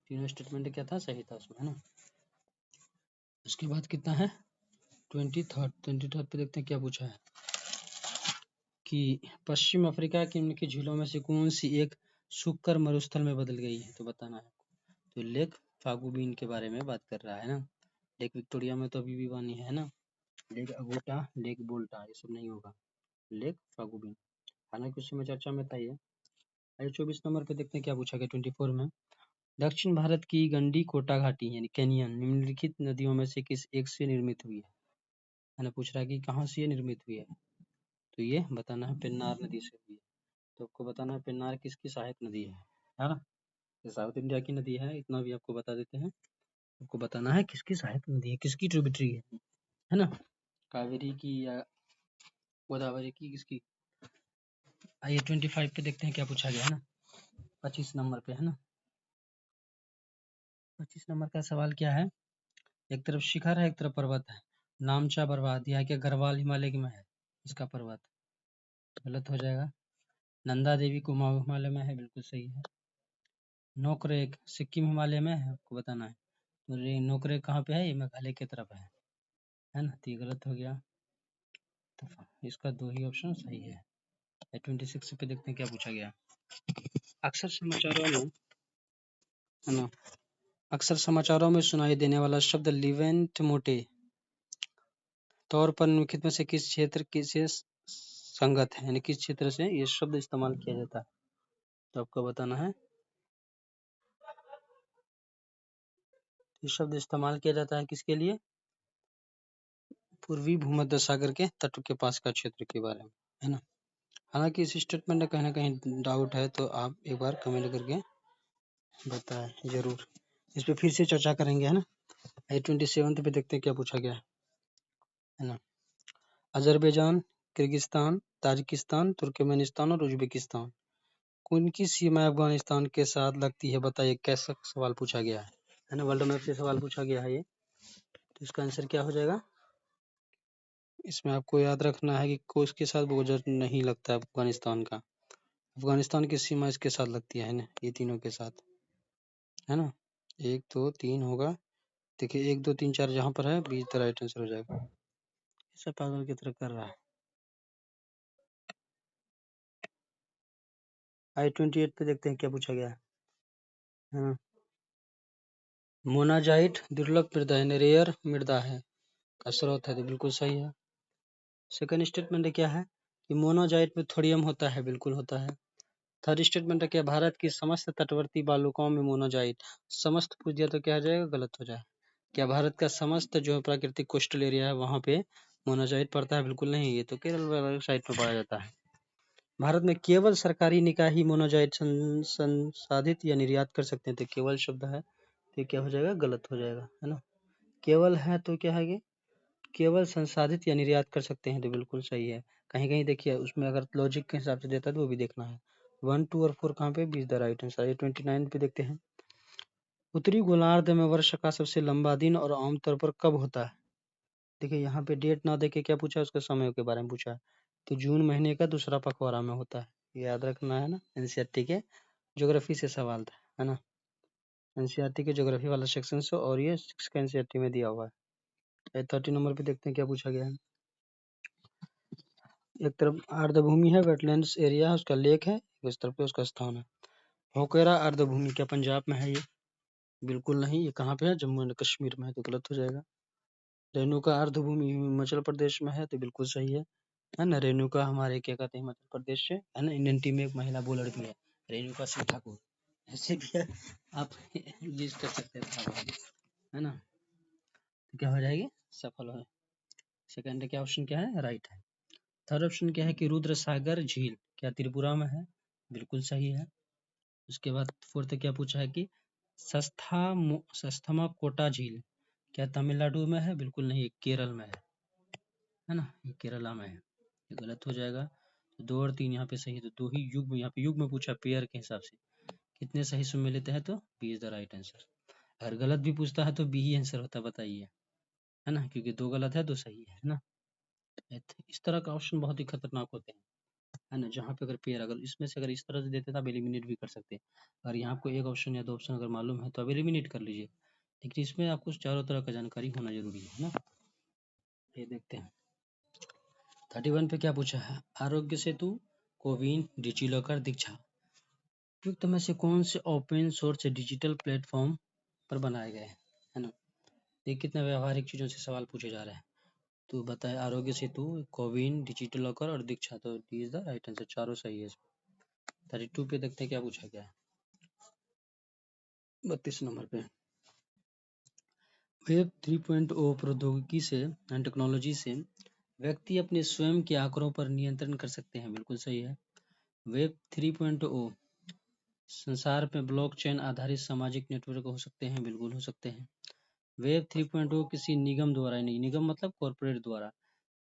तीनों स्टेटमेंट क्या था, सही था उसमें है ना। उसके बाद कितना है 23 पे देखते हैं क्या पूछा है कि पश्चिम अफ्रीका की उनकी झीलों में से कौन सी एक सूखकर मरुस्थल में बदल गई है, तो बताना है। तो लेक फागुबीन के बारे में बात कर रहा है ना। लेक विक्टोरिया में तो अभी भी पानी है ना। लेक अगोटा, लेक बोल्टा, ये सब नहीं होगा, लेक फागुबीन, हालांकि उस समय चर्चा में था ये। 24 नंबर पे देखते हैं क्या पूछा गया 24 में। दक्षिण भारत की गंडी कोटा घाटी यानी कैनियन निम्नलिखित नदियों में से किस एक से निर्मित हुई है ना। पूछ रहा है कि कहाँ से ये निर्मित हुई है, तो ये बताना है पेन्नार नदी से हुई है। तो आपको बताना है पेन्नार किसकी सहायक नदी है ना। ये साउथ इंडिया की नदी है, इतना भी आपको बता देते हैं। आपको बताना है किसकी सहायक नदी है, किसकी ट्रिब्यूटरी है ना, कावेरी की या गोदावरी की, किसकी। आइए 25 पे देखते हैं क्या पूछा गया है ना, 25 नंबर पे है ना। 25 नंबर का सवाल क्या है, एक तरफ शिखर है एक तरफ पर्वत है, नामचा पर्वत यह क्या गढ़वाल हिमालय में है, इसका पर्वत गलत हो जाएगा। नंदा देवी कुमाऊं हिमालय में है, बिल्कुल सही है। नोकरेक सिक्किम हिमालय में है, आपको बताना है। तो ये नोकरेक कहाँ पे है, ये मेघालय की तरफ है ना, तो ये गलत हो गया। तो इसका 2 ही ऑप्शन सही है। 26 पे देखते हैं क्या पूछा गया। अक्सर समाचारों में है ना, अक्सर समाचारों में सुनाई देने वाला शब्द लिवेंट मोटे तौर पर निम्नलिखित में से किस क्षेत्र से संगत है, यानी किस क्षेत्र से ये शब्द इस्तेमाल किया जाता है, तो आपको बताना है। ये शब्द इस्तेमाल किया जाता है किसके लिए, पूर्वी भूमध्य सागर के तट के पास का क्षेत्र के बारे में है ना। हालांकि इस स्टेटमेंट में कहीं ना कहीं डाउट है, तो आप एक बार कमेंट करके बताएं जरूर, इस पे फिर से चर्चा करेंगे, है ना। 27 पे देखते हैं क्या पूछा गया है ना। अजरबैजान, किर्गिस्तान, ताजिकिस्तान, तुर्कमेनिस्तान और उज्बेकिस्तान, उनकी सीमाएं अफगानिस्तान के साथ लगती है, बताइए। कैसा सवाल पूछा गया है ना। वर्ल्ड मैप से सवाल पूछा गया है ये, तो इसका आंसर क्या हो जाएगा। इसमें आपको याद रखना है कि किसके साथ बॉर्डर नहीं लगता है अफगानिस्तान का। अफगानिस्तान की सीमा इसके साथ लगती है ना, ये तीनों के साथ, है ना। 1 2 3 होगा, देखिए 1 2 3 4 जहाँ पर है, बी द राइट आंसर हो जाएगा। ऐसा पागल की तरह कर रहा है। I-28 पे देखते हैं क्या पूछा गया है ना। मोनाजाइट दुर्लभ मृदा है, रेयर मृदा है का स्रोत है, तो बिल्कुल सही है। सेकंड स्टेटमेंट क्या है कि मोनाजाइट में थोड़ियम होता है, बिल्कुल होता है। थर्ड स्टेटमेंट है क्या भारत की समस्त तटवर्ती बालुकाओं में मोनाजाइट, समस्त पूछ दिया तो क्या हो जाएगा, गलत हो जाए। क्या भारत का समस्त जो प्राकृतिक कोस्टल एरिया है वहाँ पे मोनाजाइट पड़ता है, बिल्कुल नहीं, ये तो केरल वाली साइड पे पाया जाता है। भारत में केवल सरकारी निकाय ही मोनाजाइट संसाधित या निर्यात कर सकते हैं, तो केवल शब्द है तो क्या हो जाएगा, गलत हो जाएगा, है ना। केवल है तो क्या है, केवल संसाधित या निर्यात कर सकते हैं, तो बिल्कुल सही है। कहीं कहीं देखिए उसमें अगर लॉजिक के हिसाब से देता है तो वो भी देखना है। 1 2 और 4 कहाँ पे, B is the right answer. 29 पे देखते हैं, उत्तरी गोलार्ध में वर्ष का सबसे लंबा दिन और आमतौर पर कब होता है। देखिए यहाँ पे डेट ना देके क्या पूछा है, उसके समय के बारे में पूछा है, तो जून महीने का दूसरा पखवाड़ा में होता है, ये याद रखना है ना। एनसीईआरटी के ज्योग्राफी से सवाल था, है ना। एनसीईआरटी के ज्योग्राफी वाला सेक्शन से, और ये 6 का एनसीईआरटी में दिया हुआ है। 30 नंबर पे देखते हैं क्या पूछा गया है। एक तरफ आर्द्रभूमि है, वेटलैंड्स एरिया है, उसका लेक है, इस तरफ पे उसका स्थान है। होकेरा आर्द्रभूमि क्या पंजाब में है ये, बिल्कुल नहीं, ये कहाँ पे है, जम्मू एंड कश्मीर में है, तो गलत हो जाएगा। रेणुका आर्द्रभूमि हिमाचल प्रदेश में है, तो बिल्कुल सही है ना। रेणुका हमारे क्या कहते हैं, हिमाचल प्रदेश से है ना। इंडियन टीम में एक महिला बॉलर भी है, रेणुका सिंह ठाकुर, ऐसे भी आप यूज कर सकते हैं, है ना। तो क्या हो जाएगी, सफल हो। सेकंड क्या ऑप्शन क्या है, राइट है। थर्ड ऑप्शन क्या है कि रुद्र सागर झील क्या त्रिपुरा में है, बिल्कुल सही है। उसके बाद फोर्थ क्या पूछा है कि सस्थमा कोटा झील क्या तमिलनाडु में है, बिल्कुल नहीं, केरल में है ना, ये केरला में है, ये गलत हो जाएगा। तो 2 और 3 यहाँ पे सही, तो 2 ही युग में, यहाँ पे युग में पूछा पेयर के हिसाब से कितने सही सम्मिलित है, तो B is the right answer. अगर गलत भी पूछता है तो बी ही आंसर होता, बताइए, है ना, क्योंकि 2 गलत है 2 सही है ना। इस तरह का ऑप्शन बहुत ही खतरनाक होते हैं, है ना। जहाँ पे अगर पेयर, अगर इसमें से अगर इस तरह से देते तो आप एलिमिनेट भी कर सकते हैं। अगर यहाँ आपको एक ऑप्शन या 2 ऑप्शन अगर मालूम है तो आप एलिमिनेट कर लीजिए, लेकिन इसमें आपको चारों तरह का जानकारी होना जरूरी है ना। ये देखते हैं 31 पे क्या पूछा है, आरोग्य सेतु, कोविन, डिजिलॉकर, दीक्षा उपयुक्त में से कौन से ओपन सोर्स डिजिटल प्लेटफॉर्म पर बनाए गए हैं, है ना। ये कितने व्यवहारिक चीजों से सवाल पूछे जा रहे हैं, तो बताए आरोग्य सेतु, कोविन, डिजिटल लॉकर और दीक्षा, तो D is the right answer, चारों सही है। 32 पे देखते हैं क्या पूछा गया है। 32 नंबर पे, वेब 3.0 प्रौद्योगिकी से एंड टेक्नोलॉजी से व्यक्ति अपने स्वयं के आंकड़ों पर नियंत्रण कर सकते हैं, बिल्कुल सही है। वेब 3.0 संसार में ब्लॉकचेन आधारित सामाजिक नेटवर्क हो सकते हैं, बिल्कुल हो सकते हैं। वेब 3.0 किसी निगम द्वारा नहीं, निगम मतलब कॉरपोरेट द्वारा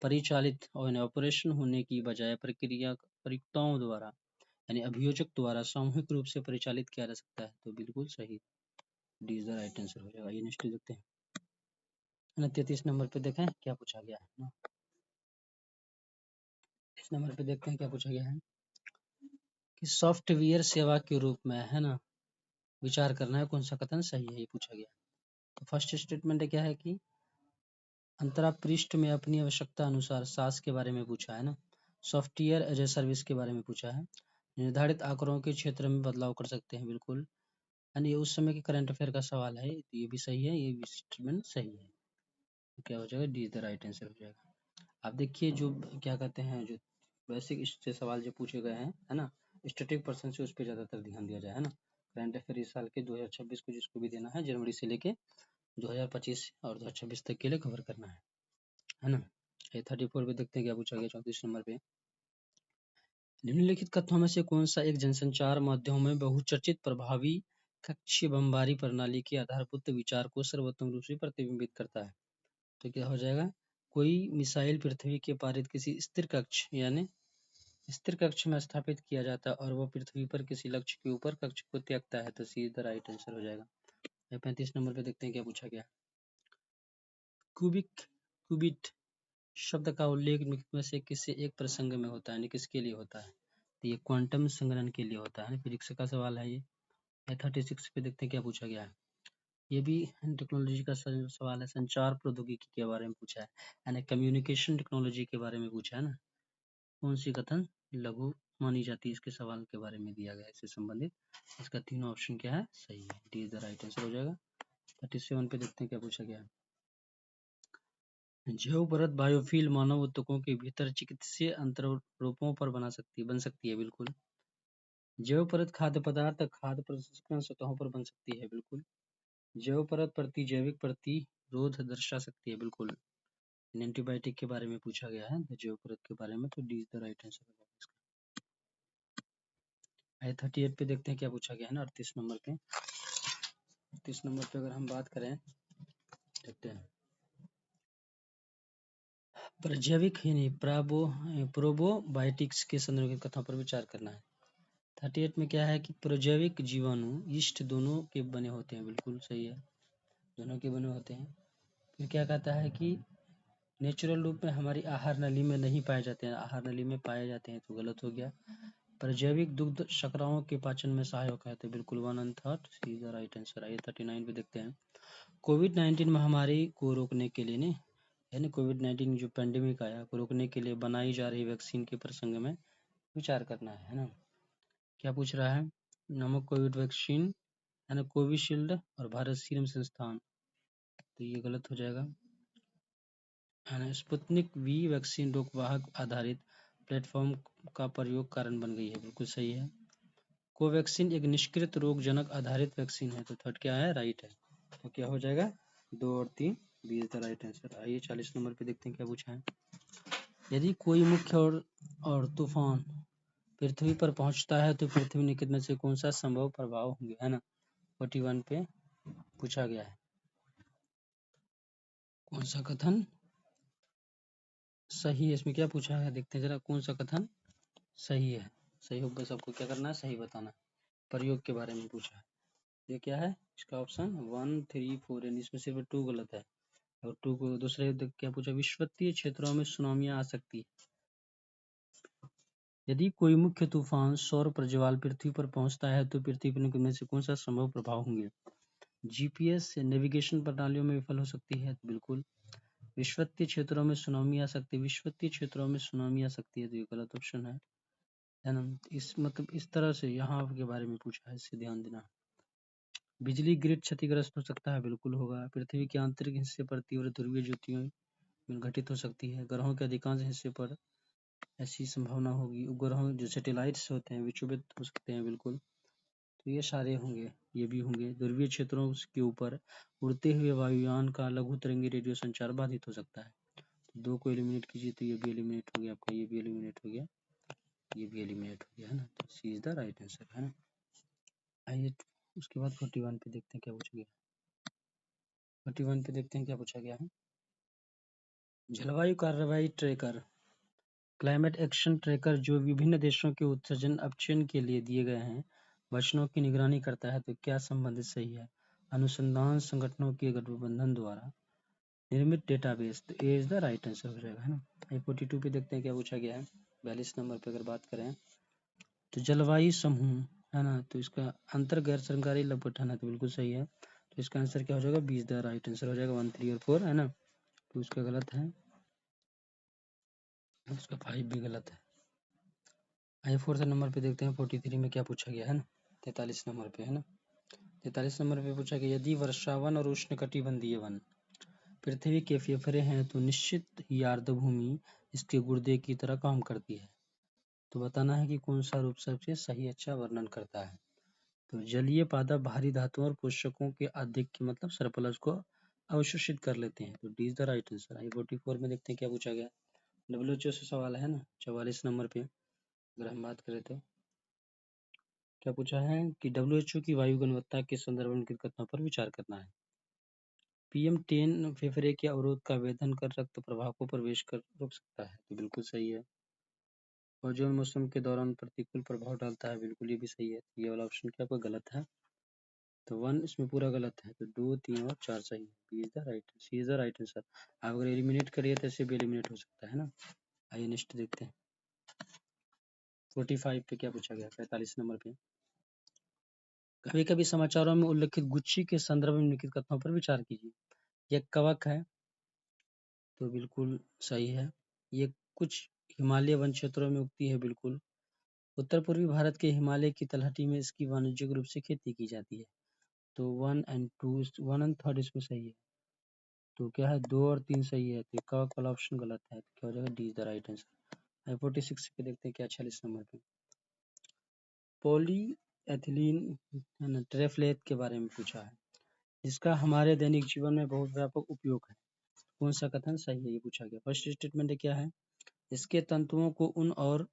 परिचालित और ऑपरेशन होने की बजाय प्रक्रियाओं द्वारा यानी अभियोजक द्वारा सामूहिक रूप से परिचालित किया जा सकता है, तो बिल्कुल सही, D is the right answer हो जाएगा। ये नेक्स्ट देखते हैं ना। 33 नंबर पे देखें क्या पूछा गया है ना। इस नंबर पे देखते हैं क्या पूछा गया है कि सॉफ्टवेयर सेवा के रूप में, है ना, विचार करना है, कौन सा कथन सही है, ये पूछा गया। तो फर्स्ट स्टेटमेंट क्या है कि अंतरा पृष्ठ में अपनी आवश्यकता अनुसार सास के बारे में पूछा है ना। सॉफ्टवेयर एज ए सर्विस के बारे में पूछा है। निर्धारित आंकड़ों के क्षेत्र में बदलाव कर सकते हैं, बिल्कुल, यानी ये उस समय के करंट अफेयर का सवाल है, तो ये भी सही है, ये भी स्टेटमेंट सही है, तो क्या हो जाएगा, D is the right answer हो जाएगा। आप देखिए जो क्या कहते हैं, जो बेसिक से सवाल जो पूछे गए हैं, है ना, स्टैटिक पर्सन से उस पर ज्यादातर ध्यान दिया जाए, है ना। करंट अफेयर इस साल के 2026 को जिसको भी देना है, जनवरी से लेके 2025 और 2026 तक के लिए कवर करना है ना। 34 पे देखते हैं क्या पूछा गया 34 नंबर पे, निम्नलिखित कथनों में से कौन सा एक जनसंचार माध्यमों में बहुचर्चित, प्रभावी कक्षीय बमबारी प्रणाली के आधारभूत विचार को सर्वोत्तम रूप से प्रतिबिंबित करता है। तो क्या हो जाएगा, कोई मिसाइल पृथ्वी के पारित किसी स्थिर कक्ष यानी स्थिर कक्ष में स्थापित किया जाता है और वो पृथ्वी पर किसी लक्ष्य के ऊपर कक्ष को त्यागता है, तो सी द राइट आंसर हो जाएगा। 35 नंबर पे देखते हैं क्या पूछा गया। क्यूबिट शब्द का उल्लेख निम्न में से किसी एक प्रसंग में होता है, यानी किसके लिए होता है, तो ये क्वांटम संगणन के लिए होता है, फिजिक्स का सवाल है ये। 36 पे देखते हैं क्या पूछा गया है। ये भी टेक्नोलॉजी का सवाल है, संचार प्रौद्योगिकी के बारे में पूछा है, यानी कम्युनिकेशन टेक्नोलॉजी के बारे में पूछा है ना। कौन सी कथन लघु मानी जाती है, इसके सवाल के बारे में दिया गया है इससे संबंधित। इसका तीनों ऑप्शन क्या है, सही है, D is the right answer हो जाएगा। 37 पे देखते हैं क्या पूछा गया है। जैव परत बायोफिल मानव ऊतकों के भीतर चिकित्सीय अंतरूपों पर बन सकती है, बिल्कुल। जैव परत खाद्य पदार्थ खाद्य प्रसंस्करण सतहों पर बन सकती है, बिल्कुल। जैव परत प्रतिजैविक प्रतिरोध दर्शा सकती है, बिल्कुल। एंटीबायोटिक के बारे में पूछा गया है जैव परत के बारे में, तो D is the right answer होगा इसका। 38 पे देखते हैं क्या पूछा गया है ना। 38 नंबर पे अगर हम बात करें, देखते हैं प्रजैविक यानी प्रोबोबायोटिक्स के संदर्भ कथा पर विचार करना है। 38 में क्या है कि प्रजैविक जीवाणु यीस्ट दोनों के बने होते हैं, बिल्कुल सही है, दोनों के बने होते हैं। फिर क्या कहता है कि नेचुरल रूप में हमारी आहार नली में नहीं पाए जाते हैं, आहार नली में पाए जाते हैं, तो गलत हो गया। प्रजैविक दुग्ध शर्कराओं के पाचन में सहायक है, तो बिल्कुल 1 and 3 see the right answer. आइए 39 पे देखते हैं। कोविड-19 महामारी को रोकने के लिए नहीं, यानी कोविड-19 जो पेंडेमिक आया को रोकने के लिए बनाई जा रही वैक्सीन के प्रसंग में विचार करना है ना। क्या पूछ रहा है, नमक कोविड वैक्सीन यानी कोविशील्ड और भारत सीरम संस्थान, तो ये गलत हो जाएगा। स्पुतनिक वी वैक्सीन रोगवाहक आधारित प्लेटफॉर्म का प्रयोग कारण बन गई है, बिल्कुल सही है। कोवैक्सीन एक निष्क्रिय रोगजनक आधारित वैक्सीन है, तो थर्ड क्या है, राइट है। तो क्या हो जाएगा, 2 और 3 B is the right answer. आइए 40 नंबर पे देखते हैं क्या पूछा है। यदि कोई मुख्य और तूफान पृथ्वी पर पहुंचता है तो पृथ्वी निकट में से कौन सा संभव प्रभाव होंगे, है ना। 41 पे पूछा गया है, कौन सा कथन सही है, इसमें क्या पूछा है, देखते हैं जरा कौन सा कथन सही है। सही होगा सबको क्या करना है, सही बताना। प्रयोग के बारे में पूछा है, ये क्या है, इसका ऑप्शन 1 3 4 यानी इसमें सिर्फ 2 गलत है, और 2 को दूसरे क्या पूछा, विषुवतीय क्षेत्रों में सुनामियां आ सकती है। यदि कोई मुख्य तूफान सौर प्रज्वाल पृथ्वी पर पहुंचता है तो पृथ्वी पर निकलने से कौन सा संभव प्रभाव होंगे, जीपीएस नेविगेशन प्रणालियों में विफल हो सकती है, तो बिल्कुल। विषुवतीय क्षेत्रों में सुनामी आ सकती है, विषुवतीय क्षेत्रों में सुनामी आ सकती है, तो ये गलत ऑप्शन है ना। इस मतलब इस तरह से यहाँ के बारे में पूछा है, इससे ध्यान देना। बिजली ग्रिड क्षतिग्रस्त हो सकता है, बिल्कुल होगा। पृथ्वी के आंतरिक हिस्से पर तीव्र ध्रुवीय ज्योतियों घटित हो सकती है। ग्रहों के अधिकांश हिस्से पर ऐसी संभावना होगी। उपग्रहों जो सैटेलाइट्स होते हैं विक्षुभित हो सकते हैं, बिल्कुल। तो ये सारे होंगे, ये भी होंगे। ध्रुवीय क्षेत्रों के ऊपर उड़ते हुए वायुयान का लघु तरंगी रेडियो संचार बाधित हो सकता है। तो 2 को एलिमिनेट कीजिए, तो ये भी एलिमिनेट हो गया आपका, ये भी एलिमिनेट हो गया, ये भी एलिमिनेट हो गया, है ना। तो सी इज द राइट आंसर, है ना। आइए उसके बाद 41 पे देखते हैं क्या पूछा गया। 41 पे देखते हैं क्या पूछा गया है। जलवायु कार्रवाई ट्रैकर क्लाइमेट एक्शन ट्रैकर जो विभिन्न देशों के उत्सर्जन अपचयन के लिए दिए गए हैं वचनों की निगरानी करता है, तो क्या संबंधित सही है, अनुसंधान संगठनों के गठबंधन द्वारा निर्मित डेटाबेस, तो ए इज द राइट आंसर हो जाएगा, है ना। 42 पे देखते हैं क्या पूछा गया है। 42 नंबर पे अगर बात करें तो जलवायु समूह, है ना, तो इसका अंतर गैर सरकारी लघुगठन है, तो बिल्कुल सही है। तो इसका आंसर क्या हो जाएगा, 20 द राइट आंसर हो जाएगा। 1 3 और 4 है ना, तो इसका गलत है, इसका 5 भी गलत है। आइए 4th नंबर पे देखते हैं 43 में क्या पूछा गया है ना। 43 नंबर पे, है ना। 43 नंबर पे पूछा गया, यदि वर्षावन और उष्णकटिबंधीय वन पृथ्वी के फेफड़े हैं तो निश्चित ही आर्द्रभूमि इसके गुर्दे की तरह काम करती है। तो बताना है कि कौन सा रूप सबसे सही अच्छा वर्णन करता है। तो जलीय पादप भारी धातुओं और पोषकों के आधिक्य मतलब सरप्लस को अवशोषित कर लेते हैं, तो D is the right answer. आई 44 में देखते हैं क्या पूछा गया। WHO से सवाल है ना 44 नंबर पे अगर हम बात करें तो क्या पूछा है कि WHO की वायु गुणवत्ता के संदर्भ में निम्नलिखित कथनों पर विचार करना है। PM10 फेफड़े के अवरोध का वेधन कर रक्त प्रवाह को प्रवेश कर रोक सकता है, तो बिल्कुल सही है। ओजोन मौसम के दौरान प्रतिकूल प्रभाव डालता है, बिल्कुल ये भी सही है। ये वाला ऑप्शन क्या आपका गलत है, तो 1 इसमें पूरा गलत है, तो 2, 3 और 4 सही है। B is the right, C is the right answer. आप अगर एलिमिनेट करिए तो ऐसे भी एलिमिनेट हो सकता है ना। आइए नेक्स्ट देखते हैं। 45 पे क्या पूछा गया, 45 नंबर पे। कभी कभी समाचारों में उल्लेखित गुच्छी के संदर्भ में निम्नलिखित कथनों पर विचार कीजिए। यह कवक है, तो बिल्कुल सही है। ये कुछ हिमालय वन क्षेत्रों में उगती है, बिल्कुल। उत्तर पूर्वी भारत के हिमालय की तलहटी में इसकी वाणिज्यिक रूप से खेती की जाती है, तो 1 एंड 3 इसमें सही है। तो क्या है, 2 और 3 सही है, तो कवक वाला ऑप्शन गलत है, तो क्या हो जाएगा, D is the right answer. 46 पे देखते हैं क्या, 46 नंबर पे। पॉली एथिलीन ट्रेफ्लेट के बारे में पूछा है, जिसका हमारे दैनिक जीवन में बहुत व्यापक उपयोग है। कौन सा कथन सही है, ये पूछा गया। फर्स्ट स्टेटमेंट क्या है, इसके तंतुओं को उन और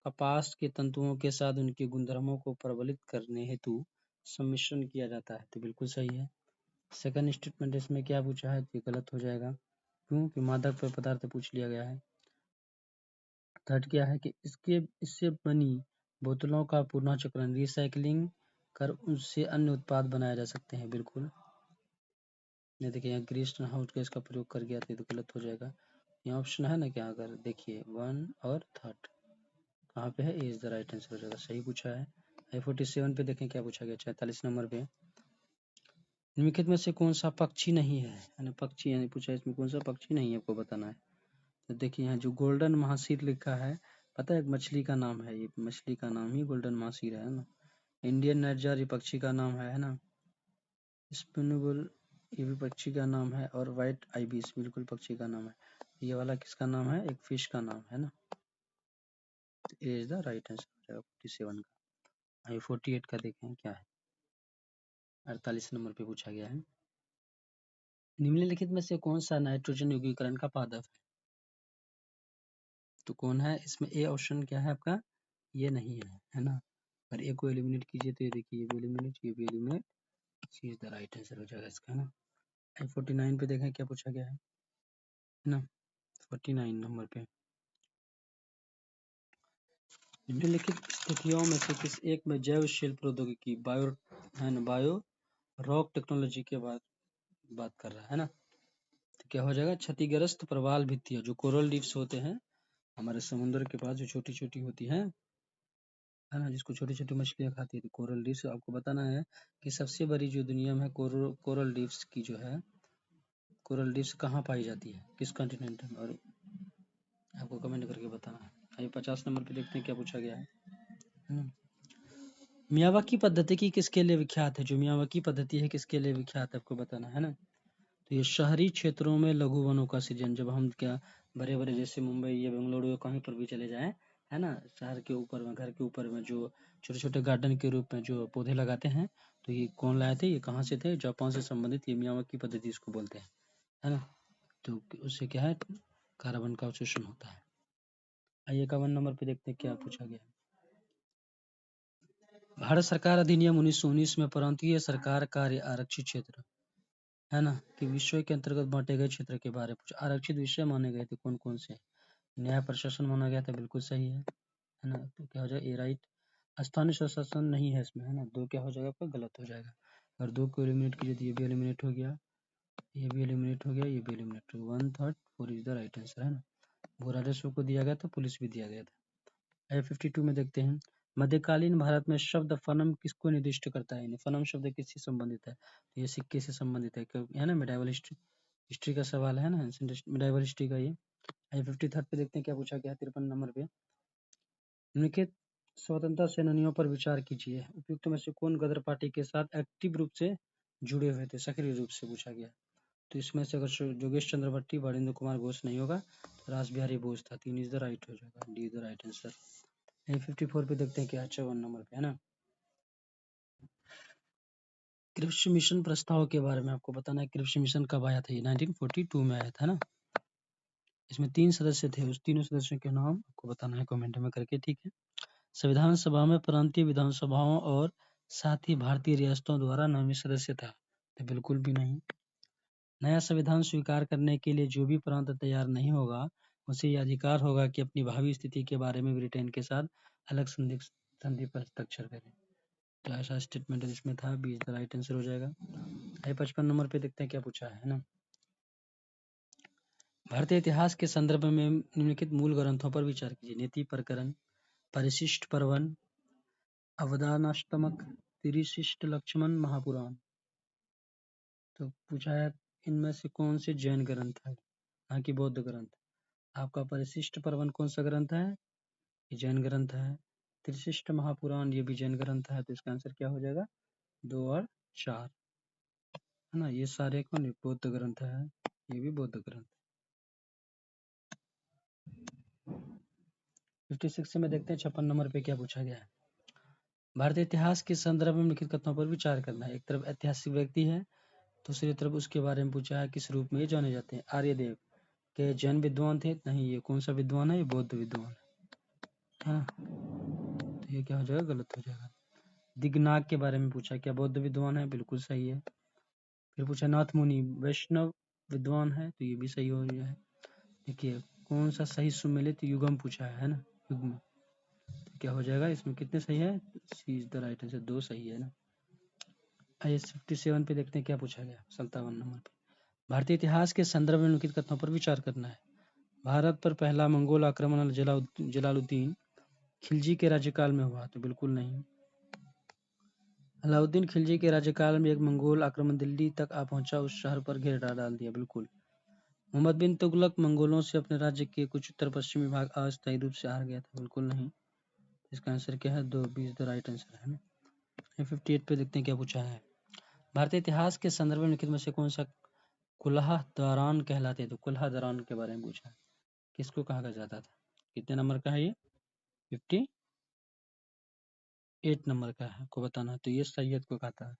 कपास के तंतुओं के साथ उनके गुणधर्मों को प्रबलित करने हेतु सम्मिश्रण किया जाता है, तो बिल्कुल सही है। सेकंड स्टेटमेंट इसमें क्या पूछा है, तो गलत हो जाएगा, क्योंकि मादक पेय पदार्थ पूछ लिया गया है। थर्ड क्या है कि इससे बनी बोतलों का पुनः चक्रण रिसाइकलिंग कर उससे अन्य उत्पाद बनाए जा सकते हैं, बिल्कुल। ये देखिए यहाँ ग्रीस हाउस का इसका प्रयोग कर गया, तो गलत हो जाएगा। यहाँ ऑप्शन है ना क्या, अगर देखिए 1 और 3 कहाँ पे है, ए इज द राइट आंसर हो जाएगा, सही पूछा है। 47 पे देखें क्या पूछा गया, 44 नंबर पे। निम्नलिखित में से कौन सा पक्षी नहीं है, यानी पक्षी यानी पूछा है, इसमें कौन सा पक्षी नहीं है आपको बताना है। तो देखिए यहाँ जो गोल्डन महासीर लिखा है, पता है एक मछली का नाम है, ये मछली का नाम ही गोल्डन महासीर है ना। इंडियन नाइटजार ये पक्षी का नाम है ना। स्पिनुबल ये भी पक्षी का नाम है, और व्हाइट आइबिस बिल्कुल पक्षी का नाम है। ये वाला किसका नाम है, एक फिश का नाम है ना। तो ए इज द राइट आंसर हो जाएगा 47 का। आइए 48 का देखें क्या है, 48 नंबर पे पूछा गया है। निम्नलिखित में से कौन सा नाइट्रोजन यौगीकरण का पादप है, तो कौन है इसमें, ए ऑप्शन क्या है आपका, ये नहीं है ना। और ए को एलिमिनेट कीजिए तो ये देखिए, ये भी एलिमिनेट, ये भी eliminate, C is the right answer हो जाएगा इसका, है ना। 49 पे देखें क्या पूछा गया है ना। 49 नंबर पे, निम्नलिखित स्थितियों में से किस एक में जैव शिल्प प्रौद्योगिकी बायो रॉक टेक्नोलॉजी के बात कर रहा है ना। तो क्या हो जाएगा, क्षतिग्रस्त प्रवाल भित्तियां जो कोरल रीफ्स होते हैं हमारे समुद्र के पास, जो छोटी छोटी होती हैं, है ना, जिसको छोटी छोटी मछलियां खाती है, तो कोरल रीफ्स। आपको बताना है कि सबसे बड़ी जो दुनिया में कोरल रीफ्स की जो है, कोरल रीफ्स कहाँ पाई जाती है, किस कॉन्टिनेंट में, और आपको कमेंट करके बताना है। आइए 50 नंबर पे देखते हैं क्या पूछा गया है ना। मियावाकी पद्धति की किसके लिए विख्यात है, जो मियावाकी पद्धति है किसके लिए विख्यात है, आपको बताना है ना। तो ये शहरी क्षेत्रों में लघु वनों का सृजन, जब हम क्या बड़े बड़े जैसे मुंबई या बेंगलुरु या कहीं पर भी चले जाएं, है ना, शहर के ऊपर में, घर के ऊपर में जो छोटे छोटे गार्डन के रूप में जो पौधे लगाते हैं, तो ये कौन लाए थे, ये कहाँ से थे, जापान से संबंधित, ये मियावाकी पद्धति इसको बोलते हैं, है ना। तो उससे क्या है, कार्बन का अवशोषण होता है। आइए 51 नंबर पे देखते हैं क्या पूछा गया है। भारत सरकार अधिनियम 1919 में प्रांतीय सरकार कार्य आरक्षित क्षेत्र, है ना, कि विषय के अंतर्गत बांटे गए क्षेत्र के बारे में पूछा। आरक्षित विषय माने गए थे कौन कौन से, न्याय प्रशासन माना गया था, बिल्कुल सही है ना। तो क्या हो जाएगा, ए राइट। स्थानीय स्वशासन नहीं है इसमें, है ना, 2 क्या हो जाएगा आपका, गलत हो जाएगा। और 2 को एलिमिनेट कीजिए तो ये भी एलिमिनेट हो गया, ये भी एलिमिनेट हो गया, ये भी एलिमिनेट हो गया। 1 3 4 इज द राइट आंसर, है ना। भू राजस्व को दिया गया था, पुलिस भी दिया गया था। 52 में देखते हैं, मध्यकालीन भारत में शब्द फनम किसको निर्दिष्ट करता है, यानी फनम शब्द किससे संबंधित है, तो ये सिक्के से संबंधित है, क्योंकि है ना, मेडाइवल हिस्ट्री का सवाल है ना, मेडाइवल हिस्ट्री का ये। 53 पे देखते हैं क्या पूछा गया, 53 नंबर पे। निम्नलिखित स्वतंत्रता सेनानियों पर विचार कीजिए, उपयुक्त में से कौन गदर पार्टी के साथ एक्टिव रूप से जुड़े हुए थे, सक्रिय रूप से पूछा गया। तो इसमें से अगर जोगेश चंद्र भट्टी, बारिंद्र कुमार घोष नहीं होगा, तो रास बिहारी बोस था, 3 इज द राइट हो जाएगा, D is the right answer. 54 पे देखते हैं क्या, 54 नंबर पे, है ना। क्रिप्स मिशन प्रस्ताव के बारे में आपको बताना है, क्रिप्स मिशन कब आया था, ये 1942 में आया था ना। इसमें 3 सदस्य थे, उस तीनों सदस्यों के नाम आपको बताना है कमेंट में करके, ठीक है। संविधान सभा में प्रांतीय विधानसभाओं और साथ ही भारतीय रियासतों द्वारा नामित सदस्य था? तो बिल्कुल भी नहीं। नया संविधान स्वीकार करने के लिए जो भी प्रांत तैयार नहीं होगा, उसे यह अधिकार होगा कि अपनी भावी स्थिति के बारे में ब्रिटेन के साथ अलग संधि पर हस्ताक्षर करें। तो ऐसा स्टेटमेंट इसमें था, B is the right answer हो जाएगा। 55 नंबर पे देखते हैं क्या पूछा है ना। भारतीय इतिहास के संदर्भ में निम्नलिखित मूल ग्रंथों पर विचार कीजिए। नीति प्रकरण, परिशिष्ट पर्वन, अवदानाष्टमक, त्रिशिष्ट लक्ष्मण, महापुराण। तो पूछा है इनमें से कौन से जैन ग्रंथ है, ना कि बौद्ध ग्रंथ। आपका परिशिष्ट पर्वन कौन सा ग्रंथ है? ये जैन ग्रंथ है। त्रिशिष्ट महापुराण ये भी जैन ग्रंथ है। तो इसका आंसर क्या हो जाएगा? 2 और 4 है ना। ये सारे कौन बौद्ध ग्रंथ है, ये भी बौद्ध ग्रंथ। 56 में देखते हैं 56 नंबर पे क्या पूछा गया है। भारतीय इतिहास के संदर्भ में निम्नलिखित कथनों पर विचार करना है। एक तरफ ऐतिहासिक व्यक्ति है, दूसरी तरफ उसके बारे में पूछा है किस रूप में ये जाने जाते हैं। आर्यदेव के जैन विद्वान थे? नहीं, ये कौन सा विद्वान है? ये बौद्ध विद्वान है ना। तो ये क्या हो जाएगा? गलत हो जाएगा। दिगनाग के बारे में पूछा, क्या बौद्ध विद्वान है? बिल्कुल सही है। फिर पूछा नाथ मुनि वैष्णव विद्वान है? तो ये भी सही हो गया है। देखिए कौन सा सही सुमेलित युगम पूछा है ना, युग्म। तो क्या हो जाएगा इसमें? कितने सही है? सी इज द राइट आंसर, 2 सही है ना। आइए 57 पे देखते हैं क्या पूछा गया। 57 नंबर पे भारतीय इतिहास के संदर्भ में निम्नलिखित कथनों पर विचार करना है। भारत पर पहला मंगोल आक्रमण जलालुद्दीन खिलजी के राज्यकाल में हुआ? तो बिल्कुल नहीं। अलाउद्दीन खिलजी के राज्यकाल में एक मंगोल आक्रमण दिल्ली तक आ पहुंचा, उस शहर पर घेरा डाल दिया? बिल्कुल। मोहम्मद बिन तुगलक मंगोलों से अपने राज्य के कुछ उत्तर पश्चिमी भाग अस्थायी रूप से हार गया था? बिल्कुल नहीं। इसका आंसर क्या है? 2 B is the right answer है ना। 58 पे देखते हैं क्या पूछा है। भारतीय इतिहास के संदर्भ में निम्नलिखित में से कौन सा कुल्हा दौरान कहलाते हैं? तो कुल्हा दौरान के बारे में पूछा है, किसको कहा जाता था? कितने नंबर का है ये? 58 नंबर का है, आपको बताना है। तो ये सैयद को कहता है।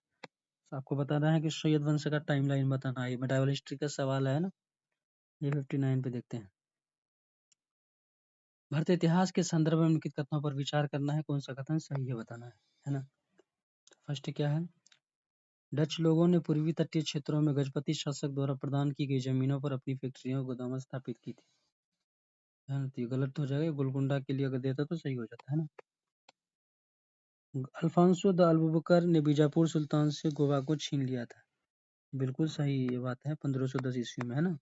तो आपको बताना है कि सैयद वंश का टाइमलाइन बताना है। ये मेटावल हिस्ट्री का सवाल है ना। ये 59 पे देखते हैं। भारतीय इतिहास के संदर्भ में निम्नलिखित कथनों पर विचार करना है, कौन सा कथन सही है बताना है ना। फर्स्ट क्या है? डच लोगों ने पूर्वी तटीय क्षेत्रों में गजपति शासक द्वारा प्रदान की गई जमीनों पर अपनी फैक्ट्रियां और गोदाम स्थापित की थी, है ना। तो ये गलत हो जाएगा। गोलकुंडा के लिए अगर देता तो सही हो जाता है ना। अल्फांसो द अबूबकर ने बीजापुर सुल्तान से गोवा को छीन लिया था? बिल्कुल सही ये बात है, 1510 ईस्वी में, है ना,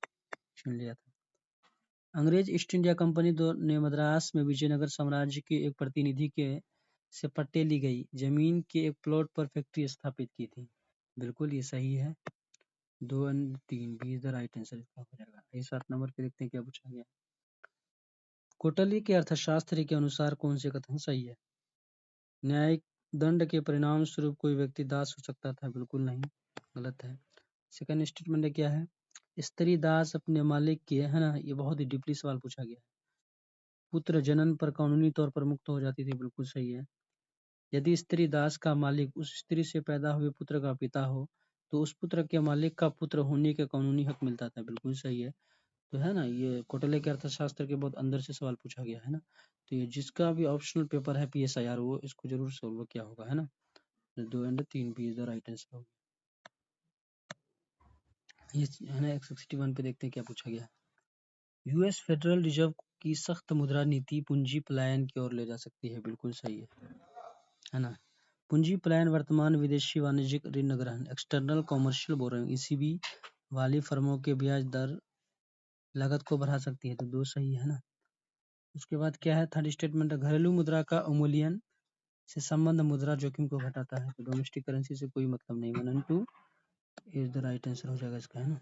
छीन लिया था। अंग्रेज ईस्ट इंडिया कंपनी ने मद्रास में विजयनगर साम्राज्य के एक प्रतिनिधि के से पट्टे ली गई जमीन के एक प्लॉट पर फैक्ट्री स्थापित की थी? बिल्कुल ये सही है। 2 और 3 B is the right answer इसका हो जाएगा। ये 7 नंबर पे देखते हैं क्या पूछा गया। कोटली के अर्थशास्त्र के अनुसार कौन से कथन सही है? न्यायिक दंड के परिणाम स्वरूप कोई व्यक्ति दास हो सकता था? बिल्कुल नहीं, गलत है। सेकंड स्टेटमेंट क्या है? स्त्री दास अपने मालिक की, है ना। ये बहुत ही डीपली सवाल पूछा गया है। पुत्र जनन पर कानूनी तौर पर मुक्त हो जाती थी? बिल्कुल सही है। यदि स्त्री दास का मालिक उस स्त्री से पैदा हुए पुत्र का पिता हो, तो उस पुत्र के मालिक का पुत्र होने का कानूनी हक मिलता था? बिल्कुल सही है। तो है ना, ये कोटले के अर्थशास्त्र के बहुत अंदर से सवाल पूछा गया है ना। तो ये जिसका भी ऑप्शनल पेपर है PSIR, वो इसको जरूर सोल्व किया होगा, है ना। 2 और 3 B is the right answer होगा। ये है ना 61 पे देखते हैं क्या पूछा गया। यूएस फेडरल रिजर्व की सख्त मुद्रा नीति पूंजी पलायन की ओर ले जा सकती है? बिल्कुल सही है ना। पूंजी पलायन वर्तमान विदेशी वाणिज्यिक ऋण ग्रहण एक्सटर्नल कॉमर्शियल बोरोइंग ECB वाली फर्मों के ब्याज दर लागत को बढ़ा सकती है? तो 2 सही है ना। उसके बाद क्या है? थर्ड स्टेटमेंट, घरेलू मुद्रा का अवमूल्यन से संबंध मुद्रा जोखिम को घटाता है? तो डोमेस्टिक करेंसी से कोई मतलब नहीं। 1 और 2 इज द राइट आंसर हो जाएगा इसका, है ना।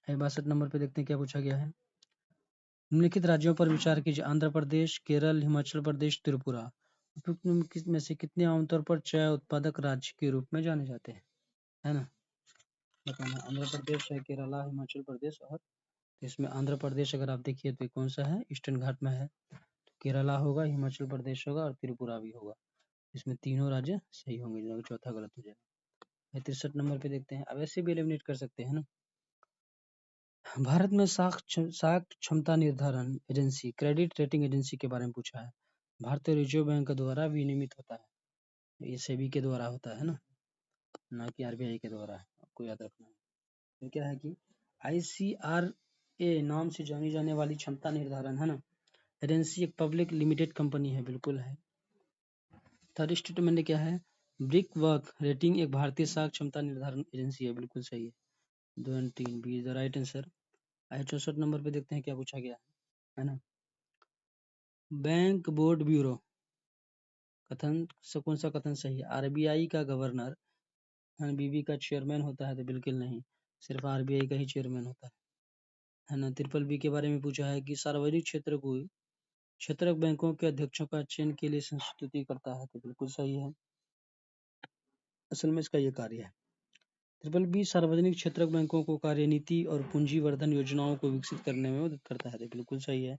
62 नंबर पे देखते हैं क्या पूछा गया है। निम्नलिखित राज्यों पर विचार कीजिए। आंध्र प्रदेश, केरल, हिमाचल प्रदेश, त्रिपुरा। उपयुक्त निम्नलिखित में से कितने आमतौर पर चाय उत्पादक राज्य के रूप में जाने जाते हैं, है ना। बताना। आंध्र प्रदेश है, केरला, हिमाचल प्रदेश और इसमें आंध्र प्रदेश अगर आप देखिए तो कौन सा है? ईस्टर्न घाट में है। तो केरला होगा, हिमाचल प्रदेश होगा और त्रिपुरा भी होगा। इसमें तीनों राज्य सही होंगे, चौथा गलत हो जाएगा। 63 नंबर पे देखते हैं। अब ऐसे भी एलिमिनेट कर सकते हैं ना। भारत में साख क्षमता निर्धारण एजेंसी क्रेडिट रेटिंग एजेंसी के बारे में पूछा है। भारतीय रिजर्व बैंक के द्वारा विनियमित होता है। ये सेबी के द्वारा होता है ना कि आरबीआई के द्वारा। आपको याद रखना है। फिर क्या है कि आईसीआरए नाम से जानी जाने वाली क्षमता निर्धारण है ना, एजेंसी एक पब्लिक लिमिटेड कंपनी है, बिल्कुल है। थर्ड स्टेटमेंट क्या है, ब्रिक वर्क रेटिंग एक भारतीय साख क्षमता निर्धारण एजेंसी है, बिल्कुल सही है। 2 और 3 B is the right answer. आइए 64 नंबर पे देखते हैं क्या पूछा गया है ना। बैंक बोर्ड ब्यूरो कथन से कौन सा कथन सही है? आरबीआई का गवर्नर बीबी का चेयरमैन होता है, तो बिल्कुल नहीं, सिर्फ आरबीआई का ही चेयरमैन होता है ना। ट्रिपल बी के बारे में पूछा है कि सार्वजनिक क्षेत्र को क्षेत्रक बैंकों के अध्यक्षों का चयन के लिए संस्तुति करता है, तो बिल्कुल सही है। असल में इसका ये कार्य है। ट्रिपल बी सार्वजनिक क्षेत्रक बैंकों को कार्यनीति और पूंजीवर्धन योजनाओं को विकसित करने में मदद करता है, तो बिल्कुल सही है।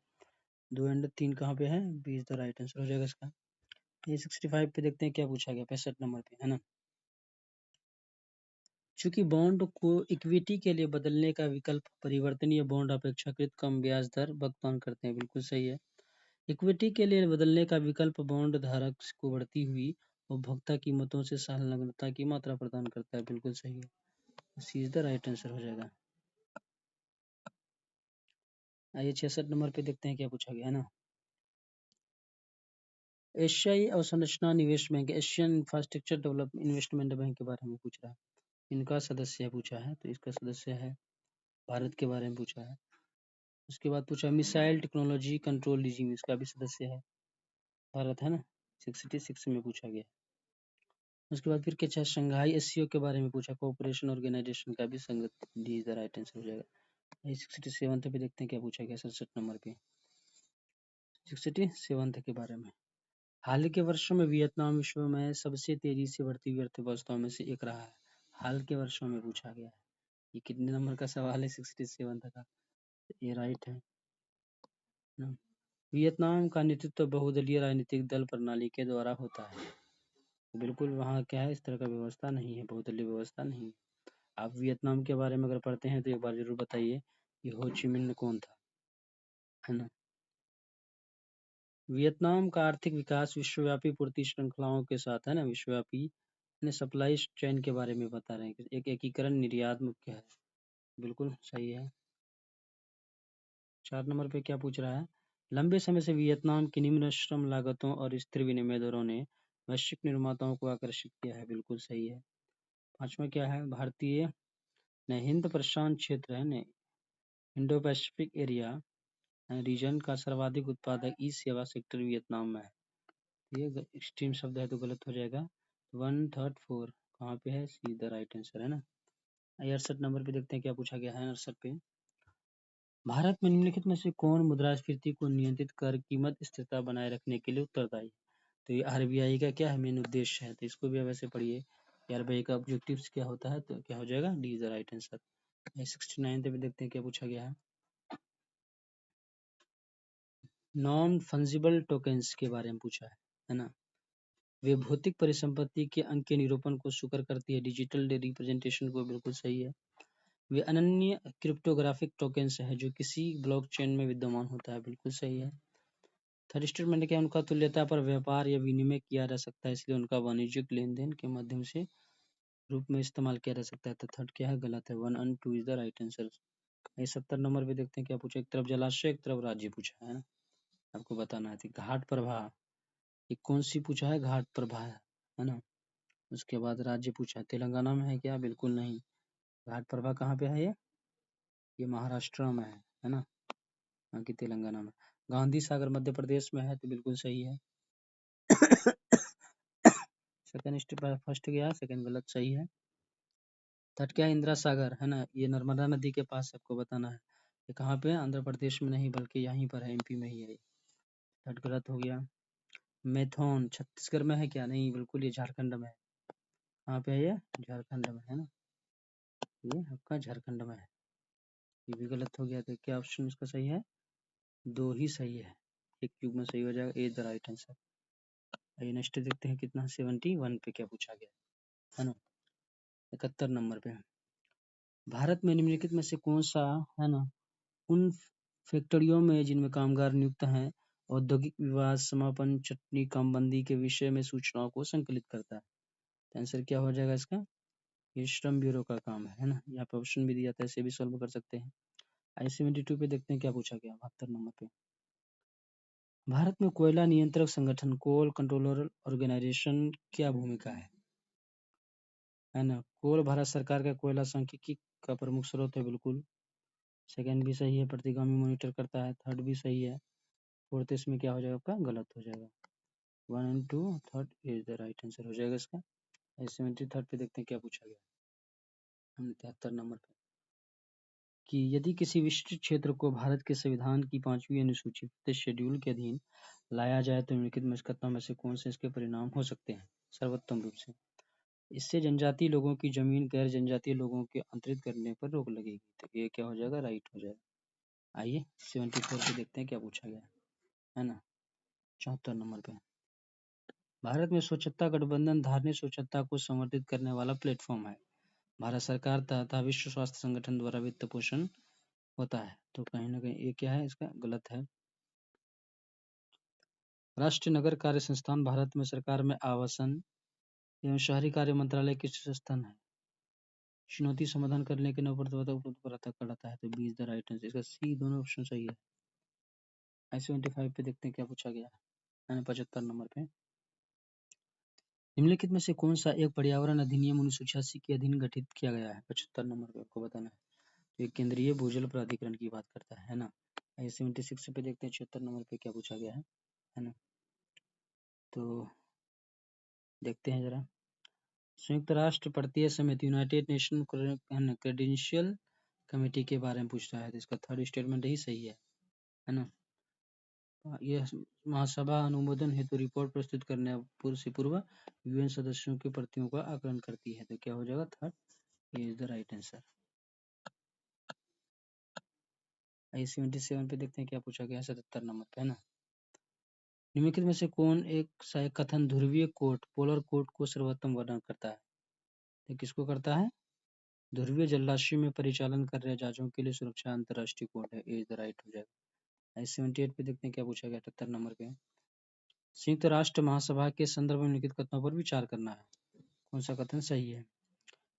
2 एंड 3 कहाँ पे है? B is the right answer हो जाएगा इसका। ये 65 पे देखते हैं क्या पूछा गया, 65 नंबर पे है ना। चूंकि बॉन्ड को इक्विटी के लिए बदलने का विकल्प परिवर्तनीय बॉन्ड अपेक्षाकृत कम ब्याज दर भुगतान करते हैं, बिल्कुल सही है। इक्विटी के लिए बदलने का विकल्प बॉन्ड धारक को बढ़ती हुई उपभोक्ता कीमतों से संलग्नता की मात्रा प्रदान करता है, बिल्कुल सही है। सी इज द राइट आंसर हो जाएगा। आइए 66 नंबर पे देखते हैं क्या पूछा गया है ना। एशियाई अवसंरचना निवेश bank, Asian infrastructure development investment bank के बारे में पूछ रहा है। इनका सदस्य पूछा है, तो इसका सदस्य है भारत के बारे में पूछा है। उसके बाद पूछा मिसाइल टेक्नोलॉजी कंट्रोल रिजीम, इसका भी सदस्य है भारत है ना। 66 में पूछा गया। उसके बाद फिर क्या शंघाई एससीओ के बारे में पूछा, कोऑपरेशन ऑर्गेनाइजेशन का भी संगत, D is the right answer हो जाएगा। 67 पे देखते हैं क्या पूछा गया 67 नंबर पे। 67 के बारे में, हाल के वर्षों में वियतनाम विश्व में सबसे तेजी से बढ़ती हुई अर्थव्यवस्थाओं में से एक रहा है। हाल के वर्षों में पूछा गया है। ये कितने नंबर का सवाल है? 67 का। ये राइट है ना? वियतनाम का नेतृत्व बहुदलीय राजनीतिक दल प्रणाली के द्वारा होता है। बिल्कुल वहाँ क्या है, इस तरह का व्यवस्था नहीं है, बहुदलीय व्यवस्था नहीं है। आप वियतनाम के बारे में अगर पढ़ते हैं तो एक बार जरूर बताइए कि हो ची मिन्ह कौन था, है ना। वियतनाम का आर्थिक विकास विश्वव्यापी पूर्ति श्रृंखलाओं के साथ है ना, विश्वव्यापी सप्लाई चेन के बारे में बता रहे हैं कि एक एकीकरण निर्यात मुख्य है, बिल्कुल सही है। 4 नंबर पे क्या पूछ रहा है, लंबे समय से वियतनाम की निम्न श्रम लागतों और स्थिर विनिमय दरों ने वैश्विक निर्माताओं को आकर्षित किया है, बिल्कुल सही है। 5वां क्या है, भारतीय ने हिंद प्रशांत क्षेत्र है ने इंडो पैसिफिक एरिया रीजन का सर्वाधिक उत्पादक ई सेवा सेक्टर वियतनाम में है। ये एक्सट्रीम शब्द है तो गलत हो जाएगा। 1 3 4 कहाँ पे है? सी द राइट आंसर है ना। 68 नंबर पे देखते हैं क्या पूछा गया है 68 पे। भारत में निम्नलिखित में से कौन मुद्रास्फीति को नियंत्रित कर कीमत स्थिरता बनाए रखने के लिए उत्तरदायी है? तो ये आरबीआई का क्या है, मेन उद्देश्य है, तो इसको भी वैसे पढ़िए। आरबीआई का ऑब्जेक्टिव्स क्या होता है, तो क्या हो जाएगा? D is the right answer. 69 पे देखते हैं क्या पूछा गया है। नॉन फंजिबल टोकन्स के बारे में पूछा है ना। वे भौतिक परिसंपत्ति के अंक के निरूपण को स्वीकार करती है, डिजिटल रिप्रेजेंटेशन को, बिल्कुल सही है। वे अनन्य क्रिप्टोग्राफिक टोकन्स है जो किसी ब्लॉकचेन में विद्यमान होता है, बिल्कुल सही है। थर्ड स्टेटमेंट क्या, उनका तुल्यता पर व्यापार या विनिमय किया जा सकता है, इसलिए उनका वाणिज्यिक लेन देन के माध्यम से रूप में इस्तेमाल किया जा सकता है। तो थर्ड क्या है? गलत है। 1 और 2 is the right answer. 70 number पे देखते हैं क्या पूछा, एक तरफ जलाशय एक तरफ राज्य पूछा है ना, आपको बताना है। तो घाट प्रभा, ये कौन सी पूछा है? घाट प्रभा है ना। उसके बाद राज्य पूछा है, तेलंगाना में है क्या? बिल्कुल नहीं। घाट प्रभा कहाँ पे है? ये महाराष्ट्र में है ना, ना कि तेलंगाना में। गांधी सागर मध्य प्रदेश में है, तो बिल्कुल सही है। सेकंड स्टेप फर्स्ट गया, सेकंड गलत, सही है। थर्ड क्या है? इंदिरा सागर है ना, ये नर्मदा नदी के पास, आपको बताना है। ये कहाँ पे है? आंध्र प्रदेश में नहीं बल्कि यहीं पर है, एमपी में ही है। थर्ड गलत हो गया। मैथोन छत्तीसगढ़ में है क्या? नहीं, बिल्कुल ये झारखंड में है। कहाँ पे है ये? झारखंड में है ना, ये आपका झारखंड में है। ये भी गलत हो गया। तो क्या ऑप्शन इसका सही है? 2 ही सही है, एक क्यूब में सही हो जाएगा। ए द राइट आंसर। आइए नेक्स्ट देखते हैं कितना, 71 पे क्या पूछा गया है ना। 71 नंबर पे, भारत में निम्नलिखित में से कौन सा है ना उन फैक्ट्रियों में जिनमें कामगार नियुक्त हैं औद्योगिक विवाद समापन चटनी कामबंदी के विषय में सूचनाओं को संकलित करता है। तो आंसर क्या हो जाएगा इसका? ये श्रम ब्यूरो का काम है ना। यहाँ पे ऑप्शन भी दिया था, इसे भी सॉल्व कर सकते हैं। I-72 पे देखते हैं क्या पूछा गया 72 नंबर पे। भारत में कोयला नियंत्रक संगठन कोल कंट्रोलर ऑर्गेनाइजेशन क्या भूमिका है ना। कोल भारत सरकार का कोयला सांख्यिकी का प्रमुख स्रोत है, बिल्कुल। सेकंड भी सही है, प्रतिगामी मॉनिटर करता है। थर्ड भी सही है। फोर्थ इसमें क्या हो जाएगा आपका? गलत हो जाएगा। 1 and 2 third is the right answer हो जाएगा इसका। I-73 पे देखते हैं क्या पूछा गया हमने 73 नंबर पे कि यदि किसी विशिष्ट क्षेत्र को भारत के संविधान की 5वीं अनुसूची के शेड्यूल के अधीन लाया जाए तो निम्नलिखित में से कौन से इसके परिणाम हो सकते हैं सर्वोत्तम रूप से। इससे जनजातीय लोगों की जमीन गैर जनजातीय लोगों के अंतरित करने पर रोक लगेगी। तो ये क्या हो जाएगा? राइट हो जाएगा। आइए 74 पे देखते हैं क्या पूछा गया है ना। 74 नंबर पे भारत में स्वच्छता गठबंधन धार्मिक स्वच्छता को समर्थित करने वाला प्लेटफॉर्म है। भारत सरकार तथा विश्व स्वास्थ्य संगठन द्वारा वित्त पोषण होता है। तो कहीं ना कहीं ये क्या है? इसका गलत है। राष्ट्रीय नगर कार्य संस्थान भारत में सरकार में आवासन एवं शहरी कार्य मंत्रालय की संस्थान है। चुनौती समाधान करने के नवप्रवर्तक उपलब्ध कराता है। तो B is the right answer. इसका सी दोनों ऑप्शन सही है। I-75 पे देखते हैं क्या पूछा गया है 75 नंबर पे। निम्नलिखित में से कौन सा एक पर्यावरण अधिनियम 1986 के अधीन गठित किया गया है? 75 नंबर पे आपको बताना है। तो ये केंद्रीय भूजल प्राधिकरण की बात करता है ना। I-76 पे देखते हैं 76 नंबर पे क्या पूछा गया है ना। तो देखते हैं जरा। संयुक्त राष्ट्र परतीय समिति यूनाइटेड नेशन क्रेडेंशियल कमेटी के बारे में पूछ रहा है। तो इसका थर्ड स्टेटमेंट ही सही है ना। यह महासभा अनुमोदन हेतु रिपोर्ट प्रस्तुत करने से पूर्व यूएन सदस्यों की प्रतियों का आकलन करती है। तो क्या हो जाएगा? Third is the right answer. I-77 पे देखते हैं क्या पूछा गया 77 नंबर पे है ना। निम्नलिखित में से कौन एक कथन ध्रुवीय कोट पोलर कोट को सर्वोत्तम वर्णन करता है? ये किसको करता है? ध्रुवीय जलराशि में परिचालन कर रहे जहाजों के लिए सुरक्षा अंतर्राष्ट्रीय कोड है। इज द राइट हो जाएगा। I-78 पे देखते हैं क्या पूछा गया 78 नंबर पे। संयुक्त राष्ट्र महासभा के संदर्भ में निम्नलिखित कथनों पर विचार करना है। कौन सा कथन सही है?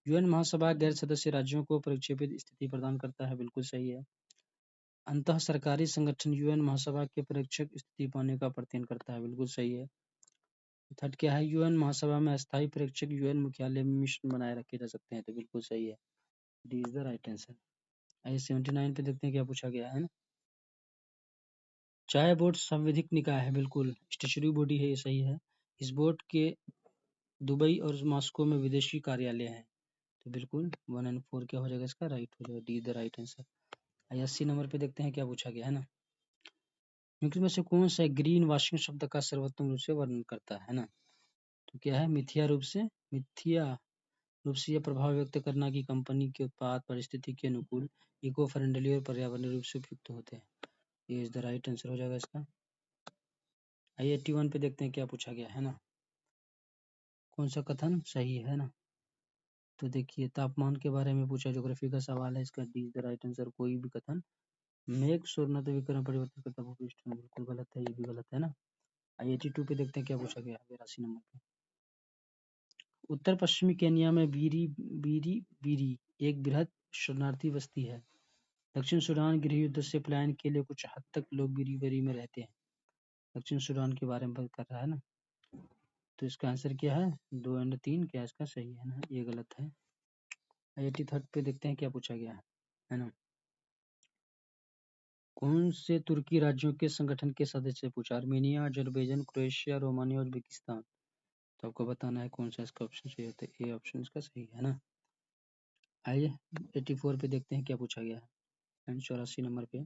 यूएन महासभा गैर सदस्य राज्यों को प्रक्षेपित स्थिति प्रदान करता है। बिल्कुल सही है। अंतः सरकारी संगठन यूएन महासभा के प्रेक्षक स्थिति पाने का प्रयत्न करता है। बिल्कुल सही है। थर्ड क्या है? यूएन महासभा में अस्थायी प्रेक्षक यूएन मुख्यालय में मिशन बनाए रखे जा सकते हैं। तो बिल्कुल सही है। D is the right answer. I-79 पे देखते हैं क्या पूछा गया है ना। चाय बोर्ड संवैधानिक निकाय है। बिल्कुल स्टैट्यूटरी बॉडी है, ये सही है। इस बोर्ड के दुबई और मॉस्को में विदेशी कार्यालय है। तो बिल्कुल 1 एंड 4 क्या हो जाएगा? इसका राइट हो जाएगा। D is the right answer. I-80 number पे देखते हैं क्या पूछा गया है ना। निम्नलिखित में से कौन सा ग्रीन वॉशिंग शब्द का सर्वोत्तम रूप से वर्णन करता है ना। तो क्या है? मिथ्या रूप से यह प्रभाव व्यक्त करना कि कंपनी के उत्पाद परिस्थिति के अनुकूल इको फ्रेंडली और पर्यावरणीय रूप से उपयुक्त होते हैं। ये इज द राइट आंसर हो जाएगा इसका। I-81 पे देखते हैं क्या पूछा गया है ना। कौन सा कथन सही है ना। तो देखिए तापमान के बारे में पूछा, ज्योग्राफी का सवाल है। इसका D is the right answer. कोई भी कथन मेघ स्वर्णत विक्रम परिवर्तन करता भूपृष्ठ में बिल्कुल गलत है। ये भी गलत है ना। I-82 पे देखते हैं क्या पूछा गया 82 नंबर पे। उत्तर पश्चिमी केन्या में बीरी बीरी बीरी एक बृहद शरणार्थी बस्ती है। दक्षिण सूडान गृह युद्ध से पलायन के लिए कुछ हद तक लोग बीरी में रहते हैं। दक्षिण सूडान के बारे में बात कर रहा है ना। तो इसका आंसर क्या है? 2 एंड 3 क्या इसका सही है ना। ये गलत है। I-83 पे देखते हैं क्या पूछा गया है ना। कौन से तुर्की राज्यों के संगठन के सदस्य पूछा? Armenia, Azerbaijan, Croatia, Romania, Uzbekistan. तो आपको बताना है कौन सा इसका ऑप्शन सही होता है। ए ऑप्शन इसका सही है ना। आइए 84 पे देखते हैं क्या पूछा गया है 84 नंबर पे।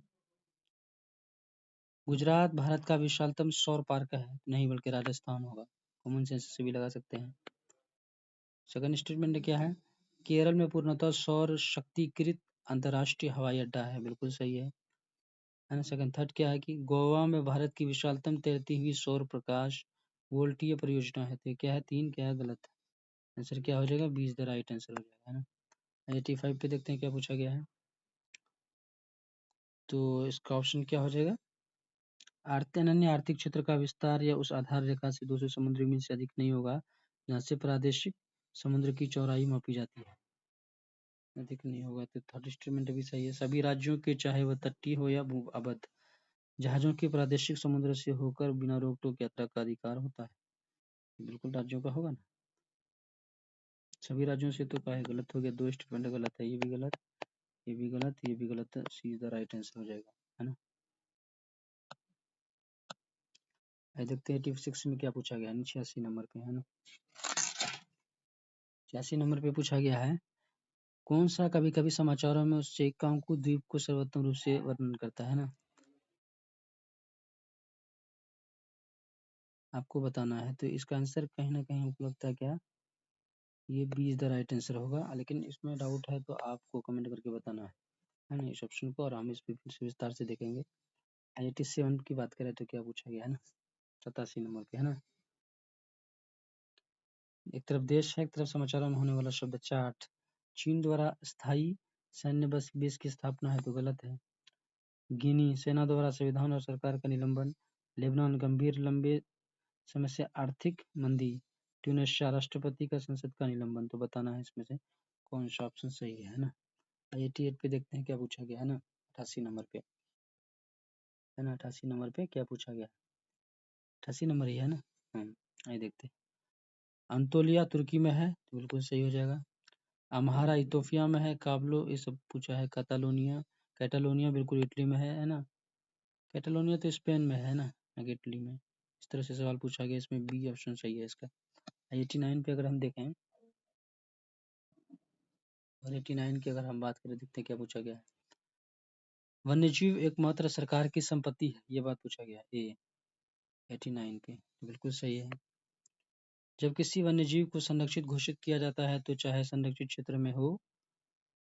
गुजरात भारत का विशालतम सौर पार्क है नहीं, बल्कि राजस्थान होगा। कॉमन सेंस से भी लगा सकते हैं। सेकंड स्टेटमेंट क्या है? केरल में पूर्णतः सौर शक्तिकृत अंतर्राष्ट्रीय हवाई अड्डा है। बिल्कुल सही है ना। सेकंड थर्ड क्या है कि गोवा में भारत की विशालतम तैरती हुई सौर प्रकाश वोल्टीय परियोजना है। तो क्या है? 3 क्या है? गलत। आंसर क्या हो जाएगा? 20 द राइट आंसर हो जाएगा है ना। 85 पे देखते हैं क्या पूछा गया है। तो इसका ऑप्शन क्या हो जाएगा? अनन्य आर्थिक क्षेत्र का विस्तार या उस आधार रेखा से दूसरे समुद्री मील से अधिक नहीं होगा जहाँ से प्रादेशिक समुद्र की चौड़ाई मापी जाती है। अधिक नहीं होगा। तो थर्ड स्टेटमेंट भी सही है। सभी राज्यों के चाहे वह तटीय हो या भू आबद्ध जहाजों के प्रादेशिक समुद्र से होकर बिना रोक टोक यात्रा का अधिकार होता है। बिल्कुल राज्यों का होगा ना। सभी राज्यों से तो का है, गलत हो गया। दो स्टेटमेंट गलत है। ये भी गलत, ये भी गलत, ये भी गलत है। सी द राइट आंसर हो जाएगा, है ना। देखते हैं 86 में क्या पूछा गया है। 86 नंबर पे, है ना। 86 नंबर पे पूछा गया है, कौन सा कभी कभी समाचारों में उस चेकांकू द्वीप को सर्वोत्तम रूप से वर्णन करता है ना। आपको बताना है। तो इसका आंसर कहीं ना कहीं हमको लगता है क्या, ये B is the right answer होगा। लेकिन इसमें डाउट है तो आपको कमेंट करके बताना है ना, इस ऑप्शन को। और हम इस पे फिर से विस्तार से देखेंगे। IIT 7 की बात करें तो क्या पूछा गया है ना, 87 नंबर पे, है ना। एक तरफ देश है, एक तरफ समाचारों में होने वाला शब्द चार्ट। चीन द्वारा स्थायी सैन्य बस बेस की स्थापना है तो गलत है। गिनी सेना द्वारा संविधान और सरकार का निलंबन। लेबनान गंभीर लंबे समय से आर्थिक मंदी। ट्यूनेशिया राष्ट्रपति का संसद का निलंबन। तो बताना है इसमें से कौन सा ऑप्शन सही है ना। IIT 8 पे देखते हैं क्या पूछा गया है ना, 88 नंबर पे, है ना। 88 नंबर पे क्या पूछा गया, 88 नंबर ही है ना। आइए देखते हैं। अंतोलिया तुर्की में है तो बिल्कुल सही हो जाएगा। अम्हारा इथोपिया में है। काबलो ये सब पूछा है। कैटालोनिया, कैटालोनिया बिल्कुल इटली में है ना। कैटालोनिया तो स्पेन में है ना, ना कि इटली में। इस तरह से सवाल पूछा गया, इसमें बी ऑप्शन सही है इसका। 89 पे अगर हम देखें, और 89 की अगर हम बात करें, देखते हैं क्या पूछा गया है। वन्यजीव एकमात्र सरकार की संपत्ति है, ये बात पूछा गया है। 89 पे तो बिल्कुल सही है। जब किसी वन्यजीव को संरक्षित घोषित किया जाता है तो चाहे संरक्षित क्षेत्र में हो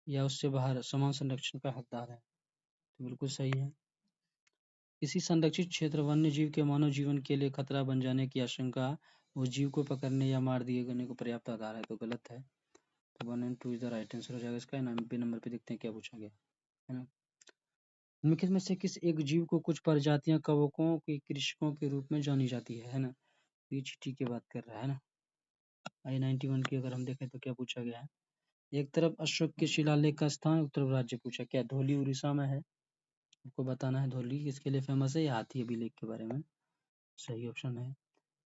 या उससे बाहर, समान संरक्षण का हकदार है। तो बिल्कुल सही है। किसी संरक्षित क्षेत्र वन्य जीव के मानव जीवन के लिए खतरा बन जाने की आशंका उस जीव को पकड़ने या मार दिए जाने को पर्याप्त आधार है। तो गलत है। तो 1 and 2 is the right answer हो जाएगा इसका। 90 नंबर पे देखते हैं क्या पूछा गया है ना। निम्नलिखित में से किस एक जीव को कुछ प्रजातियां कवकों के कृषकों के रूप में जानी जाती है ना। ये चींटी की बात कर रहा है ना। I91 की अगर हम देखें तो क्या पूछा गया है। एक तरफ अशोक के शिलालेख का स्थान, एक तरफ राज्य पूछा। क्या धौली उड़ीसा में है। आपको बताना है धौली किसके लिए फेमस है, या हाथी अभिलेख के बारे में। सही ऑप्शन है।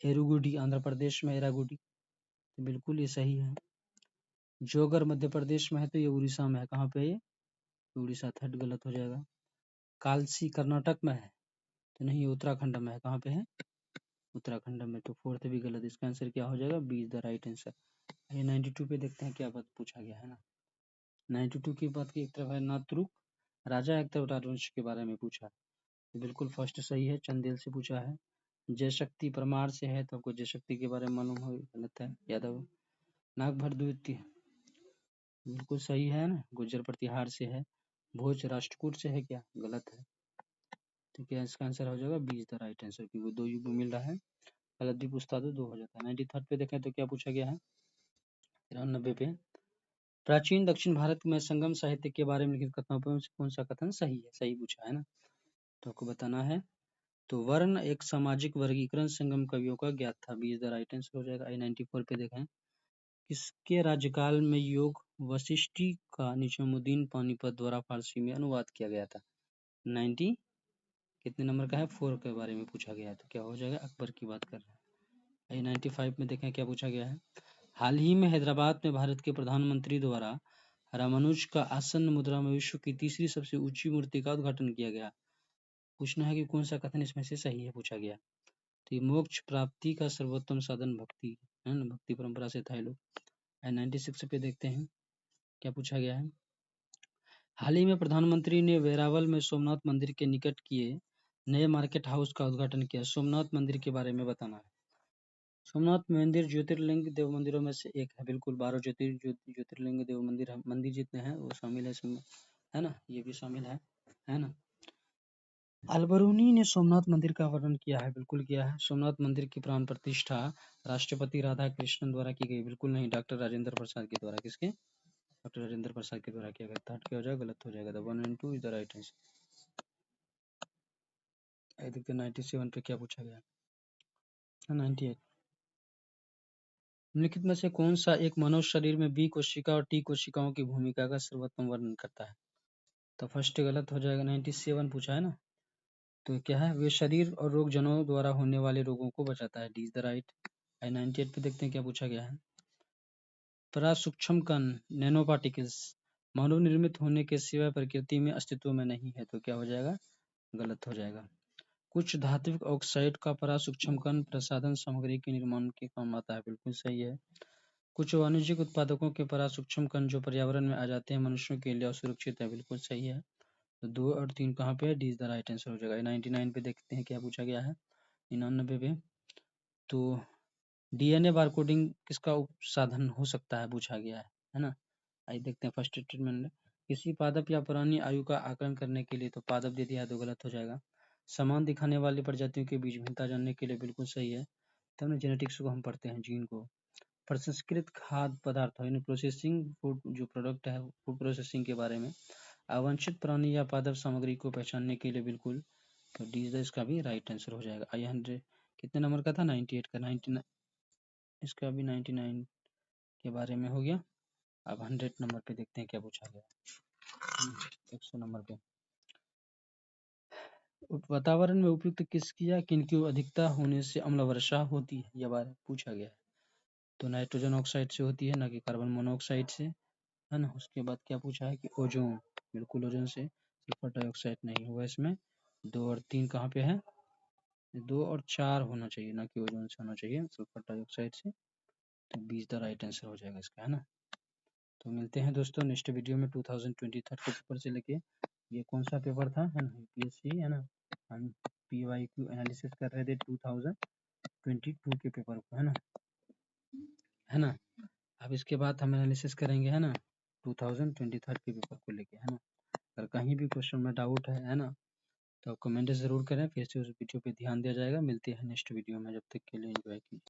एरुगुडी आंध्र प्रदेश में, एरागुडी तो बिल्कुल ये सही है। जोगर मध्य प्रदेश में है तो ये उड़ीसा में है। कहाँ पे ये, उड़ीसा। थर्ड गलत हो जाएगा। कालसी कर्नाटक में है तो नहीं, ये उत्तराखंड में है। कहाँ पे है, उत्तराखंड में। तो फोर्थ भी गलत। इसका आंसर क्या हो जाएगा, B is the right answer. ये 92 पे देखते हैं क्या बात पूछा गया है ना। 92 की बात की, एक तरफ है नातरुक राजा, एक तरफ राजवंश के बारे में पूछा। तो बिल्कुल फर्स्ट सही है। चंदेल से पूछा है। जय शक्ति परमार से है तो आपको जय शक्ति के बारे में मालूम हो, गलत है। यादव नागभर द्वितीय बिल्कुल सही है ना। गुर्जर प्रतिहार से है। भोज राष्ट्रकूट से है क्या, गलत है। तो क्या इसका आंसर हो जाएगा B is the right answer, क्योंकि 2 युग मिल रहा है। गलत भी पूछता तो 2 हो जाता है। 93 पे देखें तो क्या पूछा गया है। 93 पे, प्राचीन दक्षिण भारत में संगम साहित्य के बारे में लिखित कथनों में से कौन सा कथन सही है। सही पूछा है ना, तो आपको बताना है। तो वर्ण एक सामाजिक वर्गीकरण संगम कवियों का ज्ञात था। B is the right answer हो जाएगा। I94 पे देखें, किसके राज्यकाल में योग वशिष्ठी का निजामुद्दीन पानीपत द्वारा फारसी में अनुवाद किया गया था। 90 कितने नंबर का है, 4 के बारे में पूछा गया है। तो क्या हो जाएगा, अकबर की बात कर रहे हैं। I95 में देखें क्या पूछा गया है। हाल ही में हैदराबाद में भारत के प्रधानमंत्री द्वारा रामानुज का आसन मुद्रा में विश्व की तीसरी सबसे ऊंची मूर्ति का उद्घाटन किया गया। पूछना है कि कौन सा कथन इसमें से सही है, पूछा गया। तो ये मोक्ष प्राप्ति का सर्वोत्तम साधन भक्ति है ना, भक्ति परंपरा से था ये लोग। I96 पे देखते हैं क्या पूछा गया है। हाल ही में प्रधानमंत्री ने वेरावल में सोमनाथ मंदिर के निकट किए नए मार्केट हाउस का उद्घाटन किया। सोमनाथ मंदिर के बारे में बताना है। सोमनाथ मंदिर ज्योतिर्लिंग देव मंदिरों में से एक है। बिल्कुल 12 ज्योतिर्लिंग देव मंदिर है। मंदिर जितने हैं वो शामिल है इसमें, है ना। ये भी शामिल है ना। अलबरूनी ने सोमनाथ मंदिर का वर्णन किया है। बिल्कुल किया है। सोमनाथ मंदिर की प्राण प्रतिष्ठा राष्ट्रपति राधा कृष्णन द्वारा की गई। बिल्कुल नहीं, डॉक्टर राजेंद्र प्रसाद के द्वारा। किसके, डॉक्टर राजेंद्र प्रसाद के द्वारा किया गया। थर्ड क्या हो जाएगा, गलत हो जाएगा। 1 and 2 is the right answer. देखते 97 पे क्या पूछा गया है। 98 निम्नलिखित में से कौन सा एक मनुष्य शरीर में बी कोशिका और टी कोशिकाओं की भूमिका का सर्वोत्तम वर्णन करता है? तो फर्स्ट गलत हो जाएगा। 97 पूछा है ना, तो क्या है, वे शरीर और रोग जनों द्वारा होने वाले रोगों को बचाता है। D is the right. 98 पे देखते हैं क्या पूछा गया है। परासूक्ष्म कण नैनो पार्टिकल्स मानव निर्मित होने के सिवाय प्रकृति में अस्तित्व में नहीं है, तो क्या हो जाएगा, गलत हो जाएगा। कुछ धात्विक ऑक्साइड का परासूक्ष्म कण प्रसाधन सामग्री के निर्माण के काम आता है, बिल्कुल सही है। कुछ वाणिज्यिक उत्पादकों के परासूक्ष्म कण जो पर्यावरण में आ जाते हैं मनुष्यों के लिए असुरक्षित है, बिल्कुल सही है। तो 2 और 3 कहाँ पे है, D is the right answer हो जाएगा। 99 पे देखते हैं क्या पूछा गया है। 99 पे तो डीएनए बारकोडिंग किसका साधन हो सकता है, पूछा गया है ना। आइए देखते हैं फर्स्ट स्टेटमेंट। किसी पादप या पुरानी आयु का आकलन करने के लिए, तो पादप दे दिया है तो गलत हो जाएगा। समान दिखाने वाली प्रजातियों के बीच भिन्नता जानने के लिए, बिल्कुल सही है। तब ना जेनेटिक्स को हम पढ़ते हैं, जीन को। प्रसंस्कृत खाद्य पदार्थ यानी प्रोसेसिंग फूड, जो प्रोडक्ट है फूड प्रोसेसिंग के बारे में। अवांछित प्राणी या पादप सामग्री को पहचानने के लिए, बिल्कुल। तो डी इसका भी राइट आंसर हो जाएगा। आई 100 कितने नंबर का था, 98 का। 99 इसका भी 99 के बारे में हो गया। अब 100 नंबर पे देखते हैं क्या पूछा गया। 100 नंबर पे वातावरण में उपयुक्त किसकी या किनकी अधिकता होने से अम्ल वर्षा होती है, यह बारे में पूछा गया है। तो नाइट्रोजन ऑक्साइड से होती है, ना कि कार्बन मोनोऑक्साइड से, है ना। उसके बाद क्या पूछा है कि ओजोन, बिल्कुल ओजोन से। सल्फर डाइऑक्साइड नहीं हुआ इसमें। 2 और 3 कहाँ पे है, 2 और 4 होना चाहिए, ना कि ओजोन से होना चाहिए, सल्फर डाइऑक्साइड से। तो 20 द राइट आंसर हो जाएगा इसका, है ना। तो मिलते हैं दोस्तों नेक्स्ट वीडियो में 2023 के पेपर से लेके, ये कौन सा पेपर था, है ना, यूपीएससी, है ना। हम पीवाईक्यू एनालिसिस कर रहे थे 2022 के पेपर को, है ना। अब इसके बाद हम एनालिसिस करेंगे, है ना, 2023 के पेपर को लेके, है ना। अगर कहीं भी क्वेश्चन में डाउट है ना, तो आप कमेंट ज़रूर करें, फिर से उस वीडियो पे ध्यान दिया जाएगा। मिलते हैं नेक्स्ट वीडियो में, जब तक के लिए एंजॉय कीजिए।